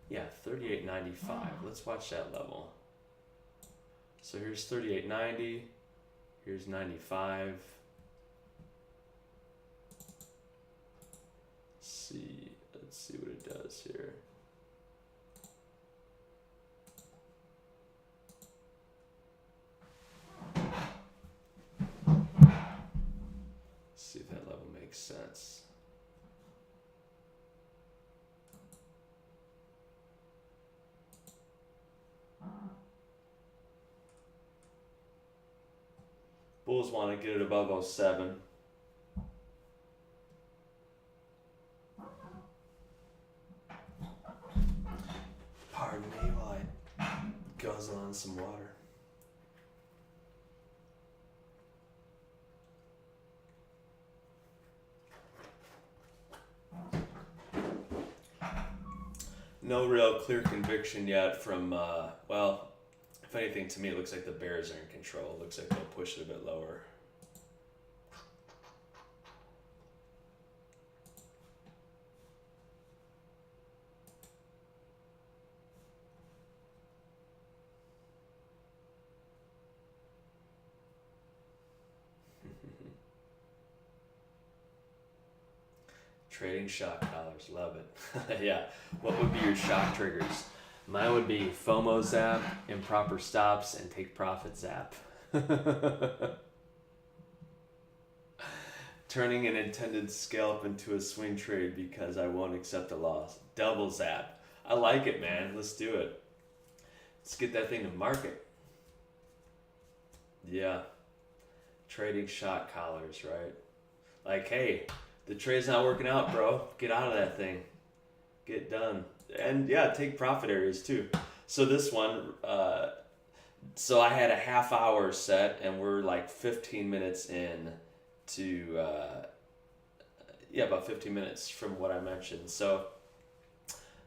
Yeah, 38.95. Let's watch that level. So here's 38.90. Here's 95. Let's see what it does here. See if that level makes sense. Bulls want to get it above 07. Pardon me while I guzzle on some water. No real clear conviction yet from, well, if anything, to me it looks like the Bears are in control. It looks like they'll push it a bit lower. Trading shock collars, love it. Yeah, what would be your shock triggers? Mine would be FOMO zap, improper stops, and take profit zap. Turning an intended scalp into a swing trade because I won't accept a loss. Double zap. I like it, man. Let's do it. Let's get that thing to market. Yeah. Trading shock collars, right? Like, hey, the trade's not working out, bro. Get out of that thing. Get done. And yeah, take profit areas too. So this one, so I had a half hour set and we're like 15 minutes in to, about 15 minutes from what I mentioned. So,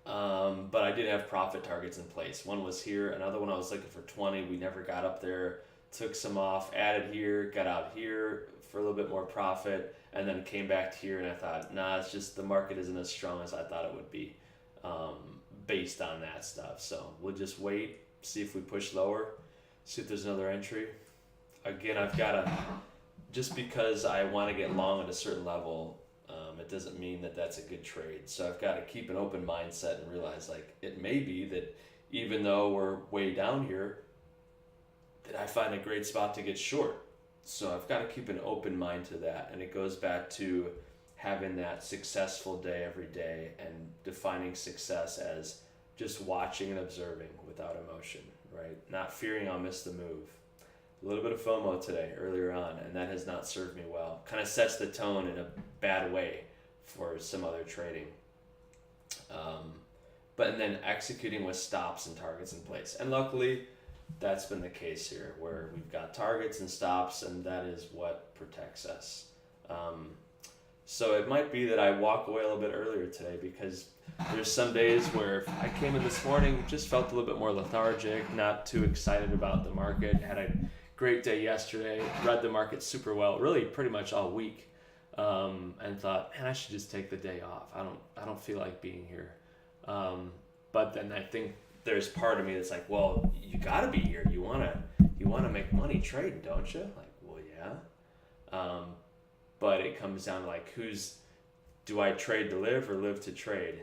but I did have profit targets in place. One was here, another one I was looking for 20. We never got up there. Took some off, added here, got out here for a little bit more profit, and then came back to here and I thought, nah, it's just the market isn't as strong as I thought it would be based on that stuff. So we'll just wait, see if we push lower, see if there's another entry. Again, I've got to, just because I want to get long at a certain level, it doesn't mean that that's a good trade. So I've got to keep an open mindset and realize like it may be that even though we're way down here, that I find a great spot to get short. So I've got to keep an open mind to that. And it goes back to having that successful day every day and defining success as just watching and observing without emotion, right? Not fearing I'll miss the move. A little bit of FOMO today, earlier on, and that has not served me well. Kind of sets the tone in a bad way for some other trading. And then executing with stops and targets in place. And luckily, that's been the case here, where we've got targets and stops, and that is what protects us. So it might be that I walk away a little bit earlier today because there's some days where I came in this morning, just felt a little bit more lethargic, not too excited about the market, had a great day yesterday, read the market super well, really pretty much all week, and thought, man, I should just take the day off. I don't feel like being here. But then I think there's part of me that's like, well, you got to be here. You want to make money trading, don't you? Like, well, yeah. But it comes down to like, do I trade to live or live to trade?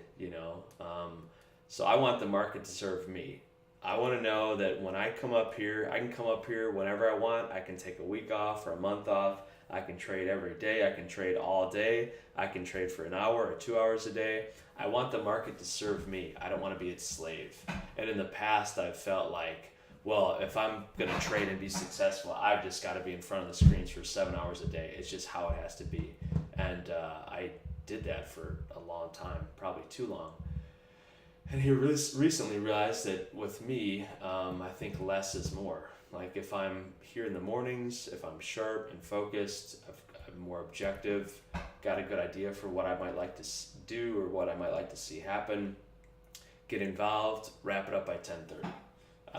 So I want the market to serve me. I want to know that when I come up here, I can come up here whenever I want. I can take a week off or a month off. I can trade every day. I can trade all day. I can trade for an hour or 2 hours a day. I want the market to serve me. I don't want to be its slave. And in the past, I've felt like, well, if I'm going to trade and be successful, I've just got to be in front of the screens for 7 hours a day. It's just how it has to be. And I did that for a long time, probably too long. And he recently realized that with me, I think less is more. Like if I'm here in the mornings, if I'm sharp and focused, I'm more objective, got a good idea for what I might like to do or what I might like to see happen, get involved, wrap it up by 10:30.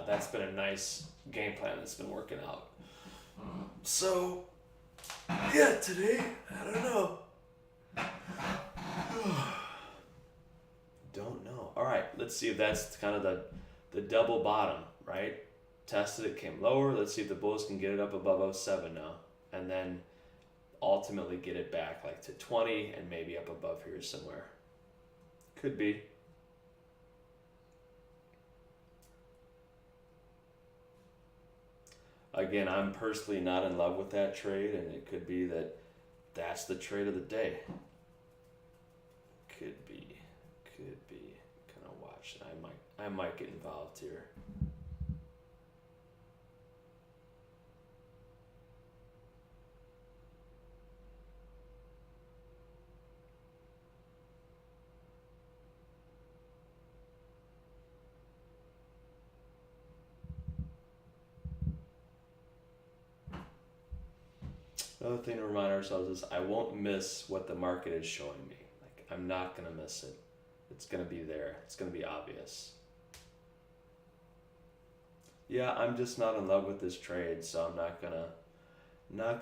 That's been a nice game plan that's been working out. So, yeah, today, I don't know. Don't know. All right, let's see if that's kind of the double bottom, right? Tested it, came lower. Let's see if the bulls can get it up above 07 now. And then ultimately get it back like to 20 and maybe up above here somewhere. Could be. Again, I'm personally not in love with that trade, and it could be that that's the trade of the day. Could be. Kind of watch. I might get involved here. Another thing to remind ourselves is I won't miss what the market is showing me. Like I'm not gonna miss it. It's gonna be there. It's gonna be obvious. Yeah, I'm just not in love with this trade, so I'm not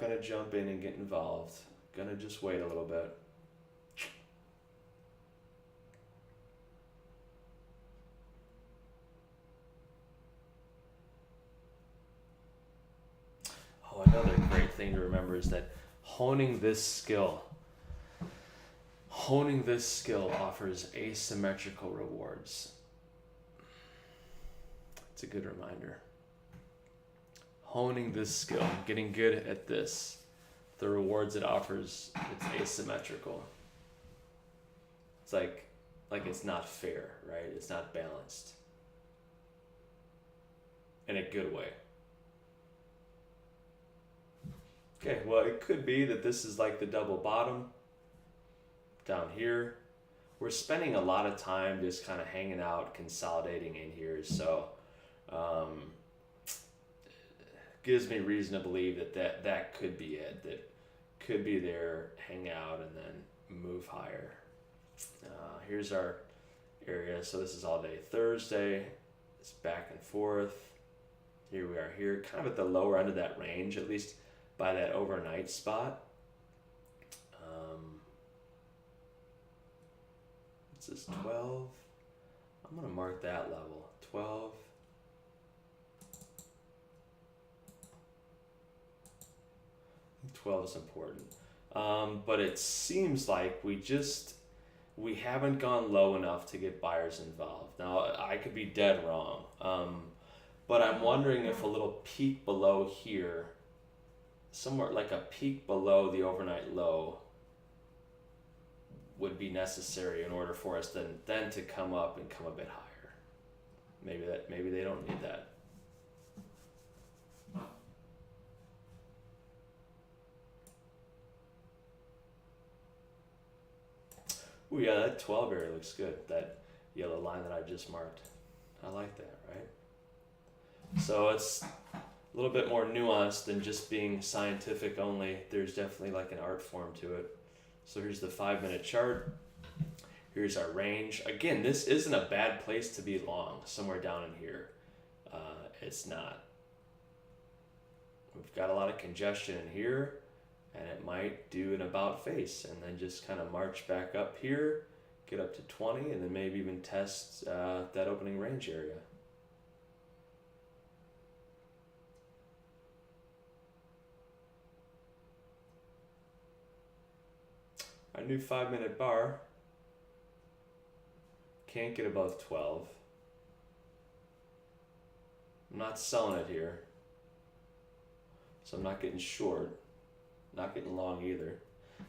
gonna jump in and get involved. Gonna just wait a little bit. Oh, another great thing to remember is that honing this skill offers asymmetrical rewards. It's a good reminder. Honing this skill, getting good at this, the rewards it offers, it's asymmetrical. It's like it's not fair, right? It's not balanced. In a good way. Okay, well, it could be that this is like the double bottom down here. We're spending a lot of time just kind of hanging out, consolidating in here. So gives me reason to believe that could be it. That could be there, hang out, and then move higher. Here's our area. So this is all day Thursday. It's back and forth. Here we are here, kind of at the lower end of that range, at least by that overnight spot. This is 12. I'm going to mark that level. 12. I think 12 is important. But it seems like we haven't gone low enough to get buyers involved. Now, I could be dead wrong. But I'm wondering if a little peak below here, somewhere like a peak below the overnight low, would be necessary in order for us then to come up and come a bit higher. Maybe they don't need that. Ooh, yeah, that 12 area looks good. That yellow line that I just marked. I like that, right? So it's a little bit more nuanced than just being scientific only. There's definitely like an art form to it. So here's the 5-minute chart. Here's our range. Again, this isn't a bad place to be long, somewhere down in here. It's not. We've got a lot of congestion in here, and it might do an about face, and then just kind of march back up here, get up to 20, and then maybe even test that opening range area. Our new 5-minute bar can't get above 12. I'm not selling it here, so I'm not getting short. Not getting long either.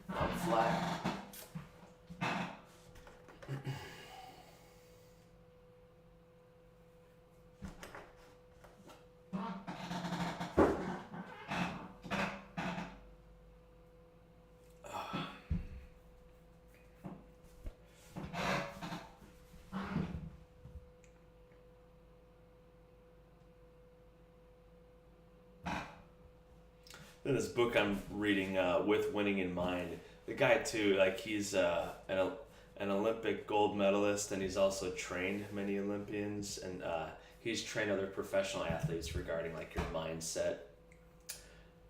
Not flat. In this book I'm reading, with winning in mind, the guy too, like he's an Olympic gold medalist, and he's also trained many Olympians, and he's trained other professional athletes regarding like your mindset.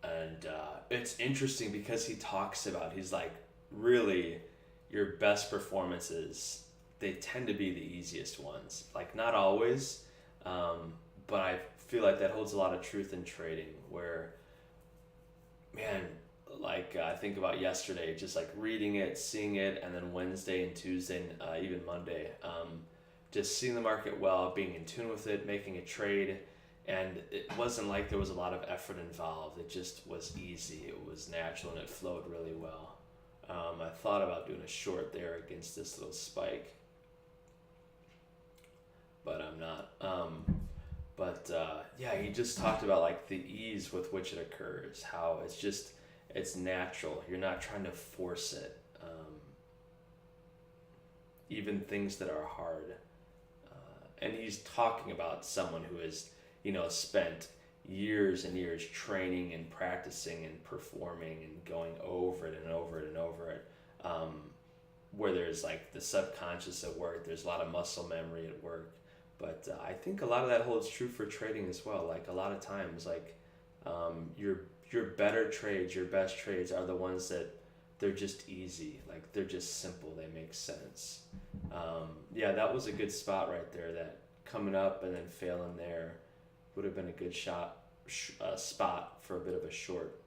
And it's interesting because he talks about, he's like, really, your best performances, they tend to be the easiest ones. Like not always, but I feel like that holds a lot of truth in trading, where man, like I think about yesterday, just like reading it, seeing it, and then Wednesday and Tuesday, and even Monday, just seeing the market well, being in tune with it, making a trade, and it wasn't like there was a lot of effort involved. It just was easy. It was natural, and it flowed really well. I thought about doing a short there against this little spike, but I'm not. Yeah, he just talked about like the ease with which it occurs, how it's natural. You're not trying to force it. Even things that are hard. And he's talking about someone who has, spent years and years training and practicing and performing and going over it and over it and over it. Where there's like the subconscious at work, there's a lot of muscle memory at work. But I think a lot of that holds true for trading as well. Like a lot of times, like your better trades, your best trades are the ones that they're just easy. Like they're just simple. They make sense. Yeah, that was a good spot right there. That coming up and then failing there would have been a good spot for a bit of a short.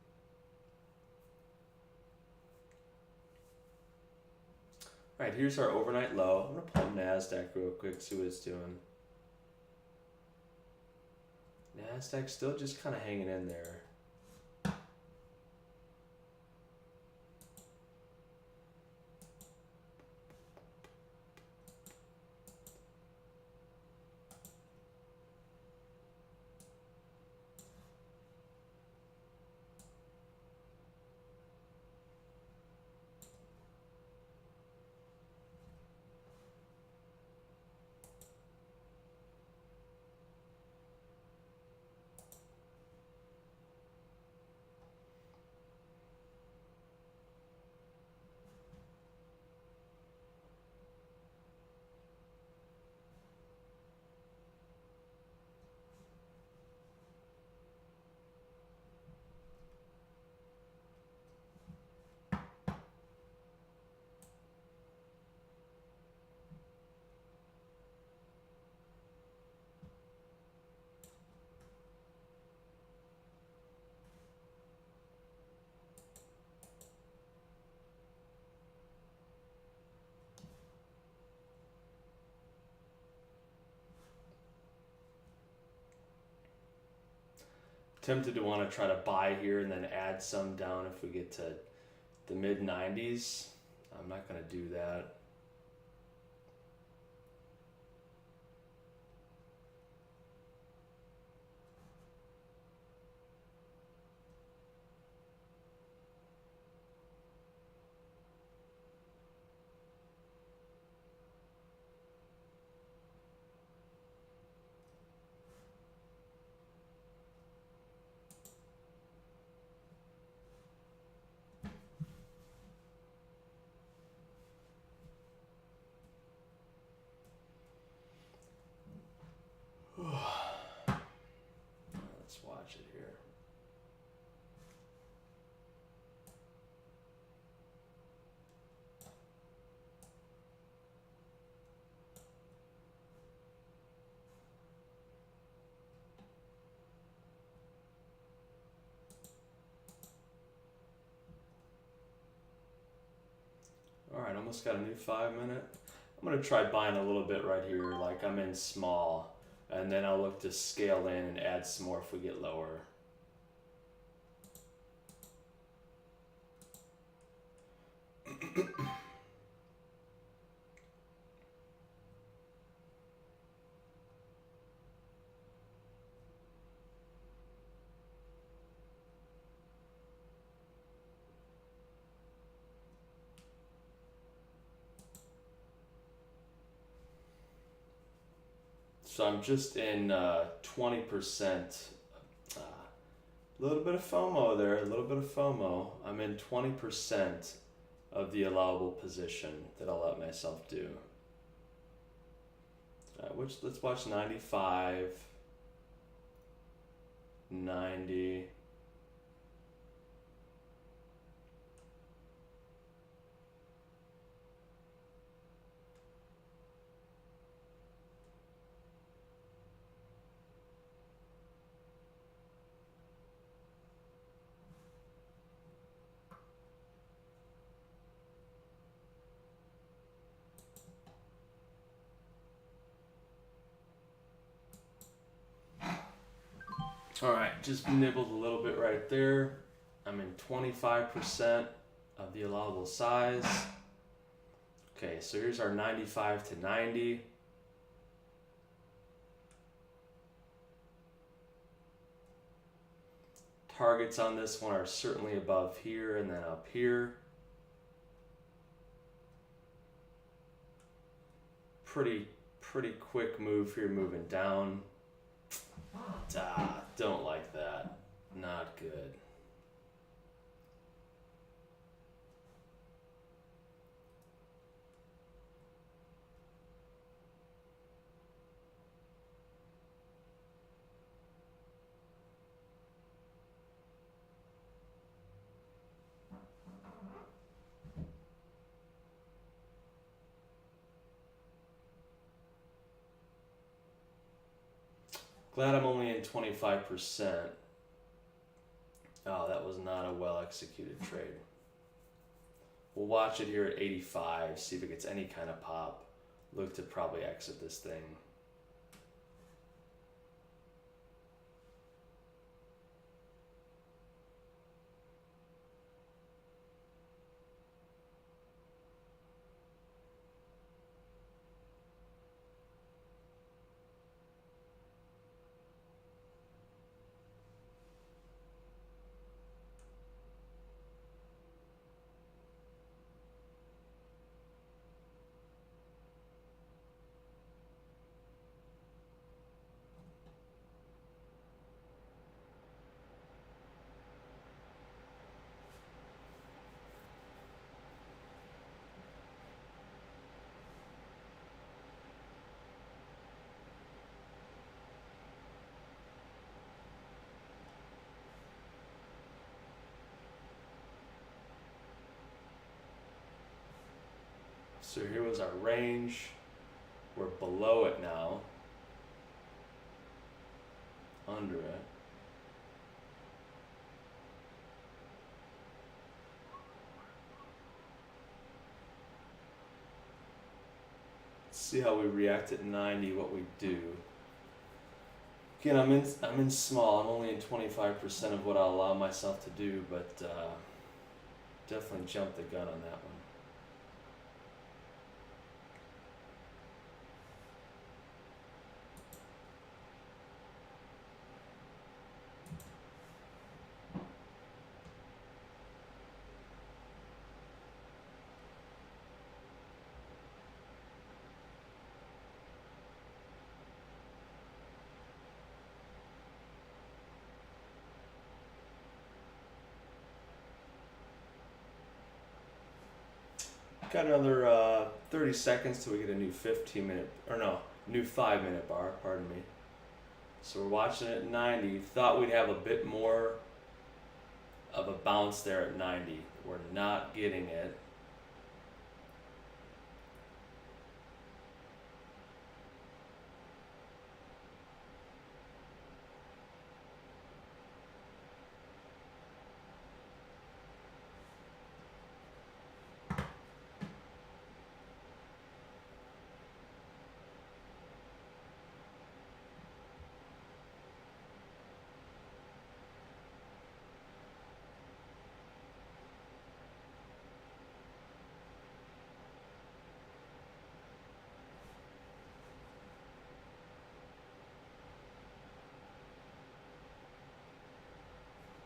All right, here's our overnight low. I'm gonna pull up NASDAQ real quick, see what it's doing. NASDAQ still just kind of hanging in there. Tempted to want to try to buy here and then add some down if we get to the mid 90s. I'm not going to do that. Let's watch it here. All right, almost got a new 5-minute. I'm going to try buying a little bit right here, like I'm in small, and then I'll look to scale in and add some more if we get lower. So I'm just in 20%. A little bit of FOMO there, a little bit of FOMO. I'm in 20% of the allowable position that I'll let myself do. Let's watch 95, 90. All right, just nibbled a little bit right there. I'm in 25% of the allowable size. Okay, so here's our 95 to 90. Targets on this one are certainly above here and then up here. Pretty quick move here, moving down. Don't like that. Not good. Glad I'm only in 25%. Oh, that was not a well executed trade. We'll watch it here at 85, see if it gets any kind of pop. Look to probably exit this thing. So here was our range. We're below it now. Under it. Let's see how we react at 90, what we do. Again, I'm in small. I'm only in 25% of what I'll allow myself to do, but definitely jumped the gun on that one. Got another 30 seconds till we get a new 15-minute, or no, new 5-minute bar, pardon me. So we're watching it at 90. Thought we'd have a bit more of a bounce there at 90. We're not getting it.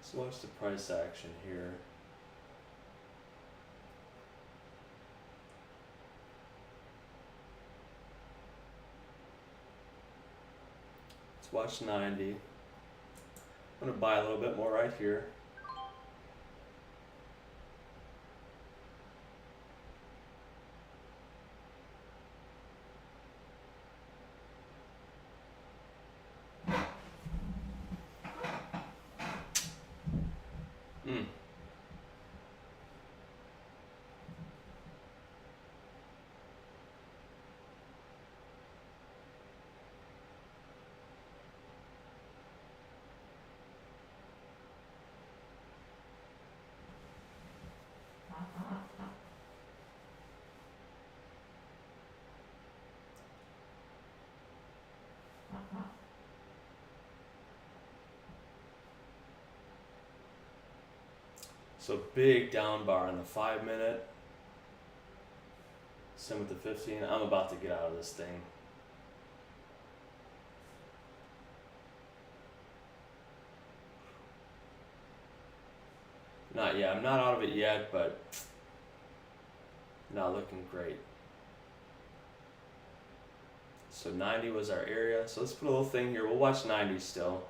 So watch the price action here. Let's watch 90. I'm gonna buy a little bit more right here. Mm. So big down bar on the 5 minute. Same with the 15. I'm about to get out of this thing. Not yet. I'm not out of it yet, but not looking great. So 90 was our area. So let's put a little thing here. We'll watch 90 still.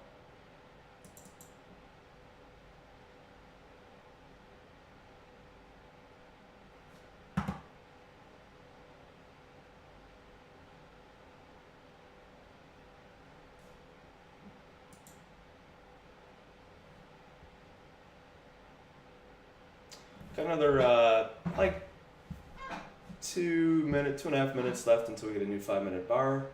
Got another like 2.5 minutes left until we get a new 5 minute bar.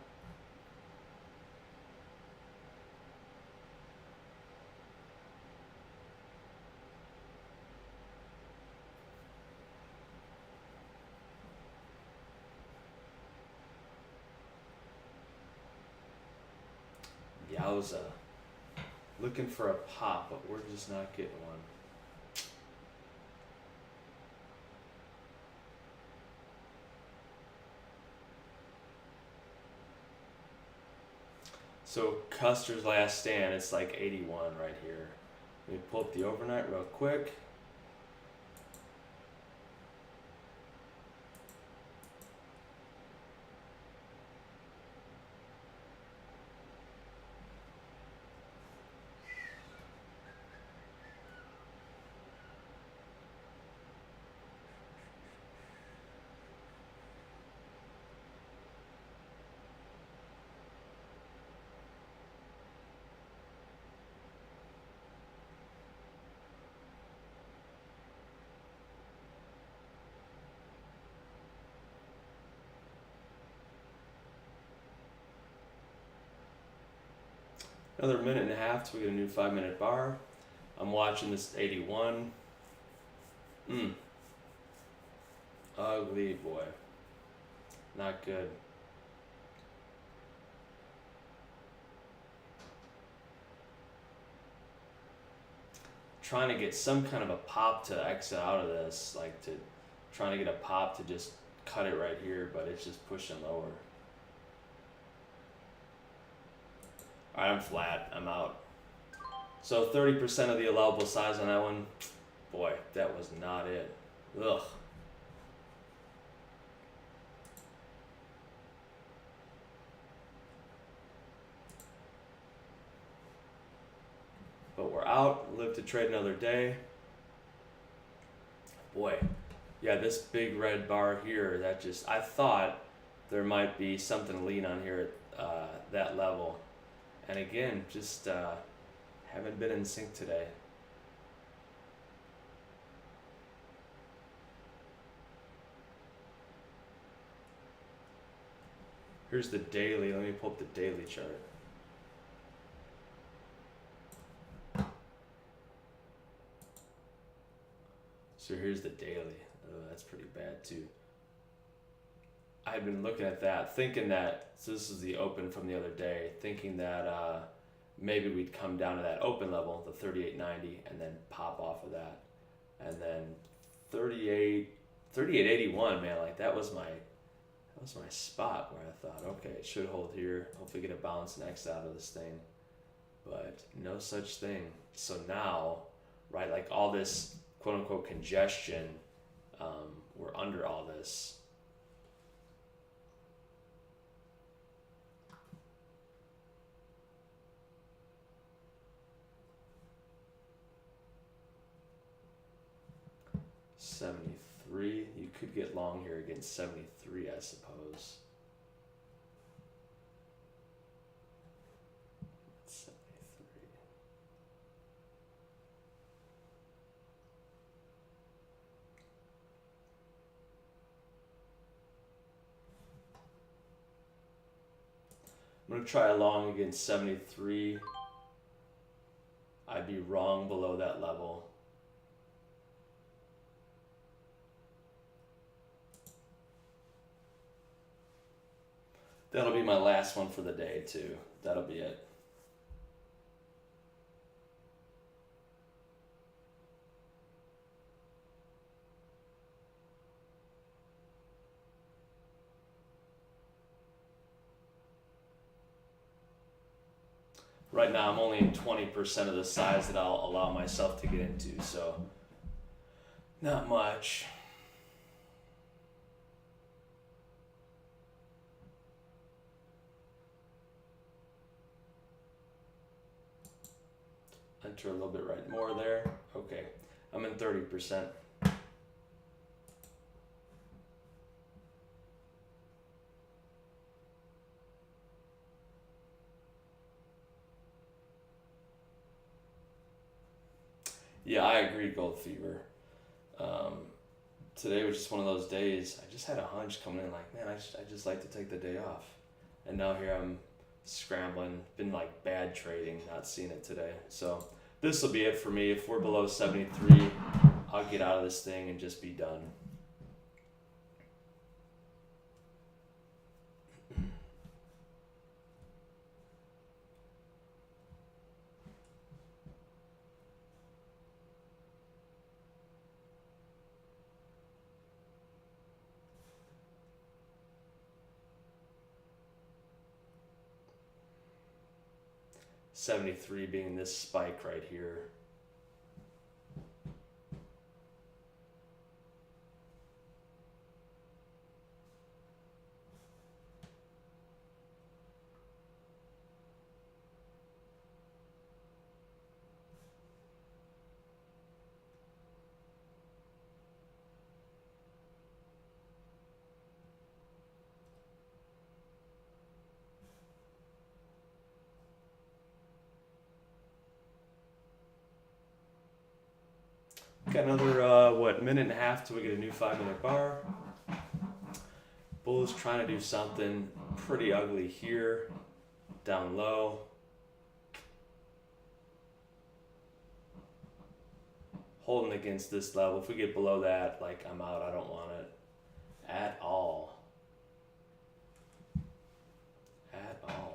Yowza. Looking for a pop, but we're just not getting one. So Custer's last stand, it's like 81 right here. Let me pull up the overnight real quick. Another minute and a half till we get a new 5 minute bar. I'm watching this 81. Ugly boy. Not good. Trying to get some kind of a pop to exit out of this, like trying to get a pop to just cut it right here, but it's just pushing lower. Alright, I'm flat. I'm out. So 30% of the allowable size on that one. Boy, that was not it. Ugh. But we're out. Live to trade another day. Boy, yeah, this big red bar here, that just, I thought there might be something to lean on here at that level. And again, just haven't been in sync today. Here's the daily. Let me pull up the daily chart. So here's the daily. Oh, that's pretty bad too. I've been looking at that, thinking that, so this is the open from the other day, thinking that maybe we'd come down to that open level, the 38.90, and then pop off of that. And then 38.81, man, like that was my spot where I thought, okay, it should hold here, hopefully get a bounce and exit out of this thing. But no such thing. So now, right, like all this quote unquote congestion, we're under all this. 73. You could get long here against 73, I suppose. 73. I'm going to try a long against 73. I'd be wrong below that level. That'll be my last one for the day too. That'll be it. Right now I'm only in 20% of the size that I'll allow myself to get into, so not much. Enter a little bit right more there. Okay, I'm in 30%. Yeah, I agree, Gold Fever. Today was just one of those days. I just had a hunch coming in, like, man, I just like to take the day off. And now here I'm scrambling. Been like bad trading, not seeing it today. So this will be it for me. If we're below 73, I'll get out of this thing and just be done. $73 being this spike right here. Got another, minute and a half till we get a new 5-minute bar. Bull is trying to do something pretty ugly here, down low. Holding against this level. If we get below that, like, I'm out. I don't want it at all. At all.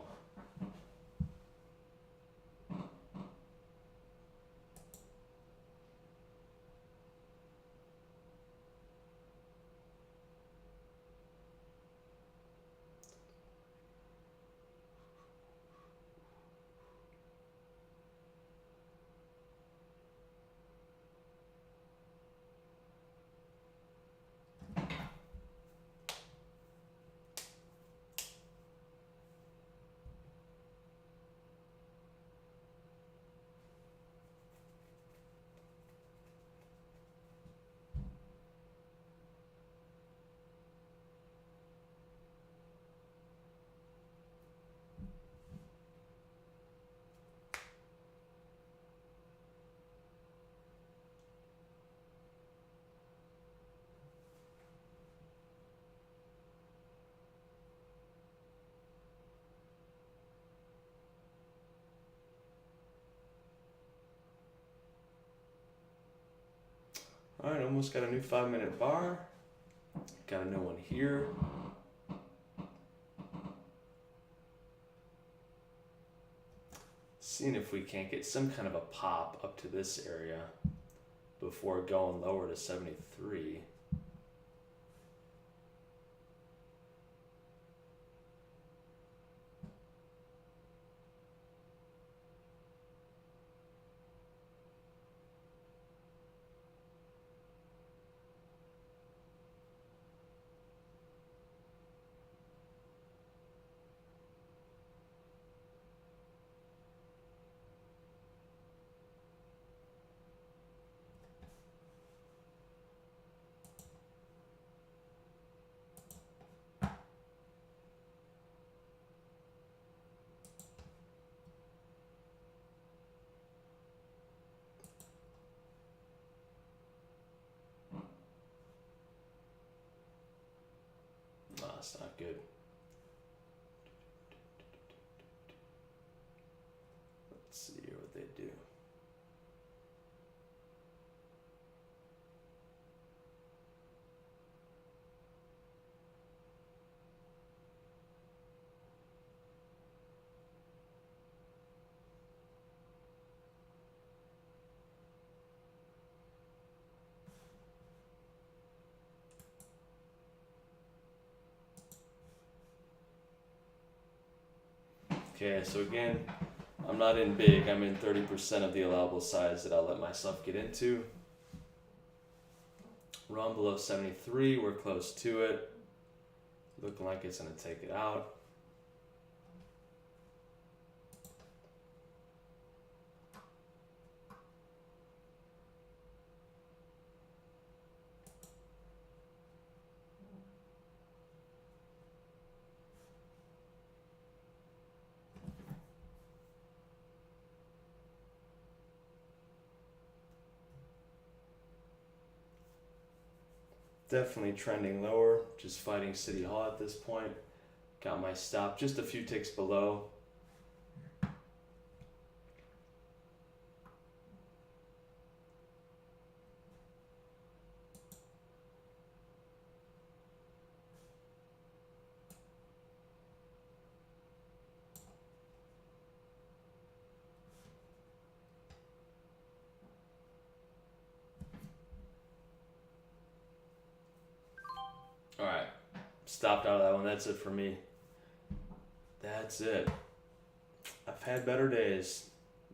All right, almost got a new 5-minute bar. Got a new one here. Seeing if we can't get some kind of a pop up to this area before going lower to 73. that's not good. Let's see here what they do. Okay, so again, I'm not in big. I'm in 30% of the allowable size that I'll let myself get into. We're on below 73. We're close to it. Looking like it's going to take it out. Definitely trending lower, just fighting City Hall at this point. Got my stop just a few ticks below. All right, stopped out of that one. That's it for me. That's it. I've had better days.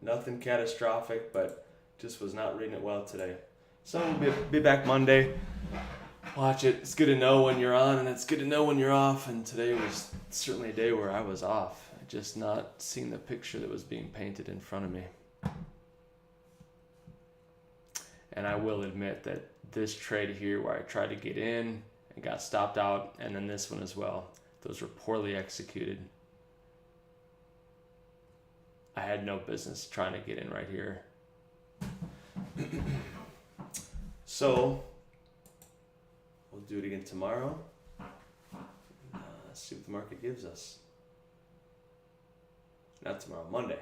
Nothing catastrophic, but just was not reading it well today. So we'll be back Monday. Watch it. It's good to know when you're on, and it's good to know when you're off. And today was certainly a day where I was off. Just not seeing the picture that was being painted in front of me. And I will admit that this trade here where I tried to get in and got stopped out, and then this one as well, those were poorly executed. I had no business trying to get in right here. So we'll do it again tomorrow. Let's see what the market gives us. Not tomorrow, Monday.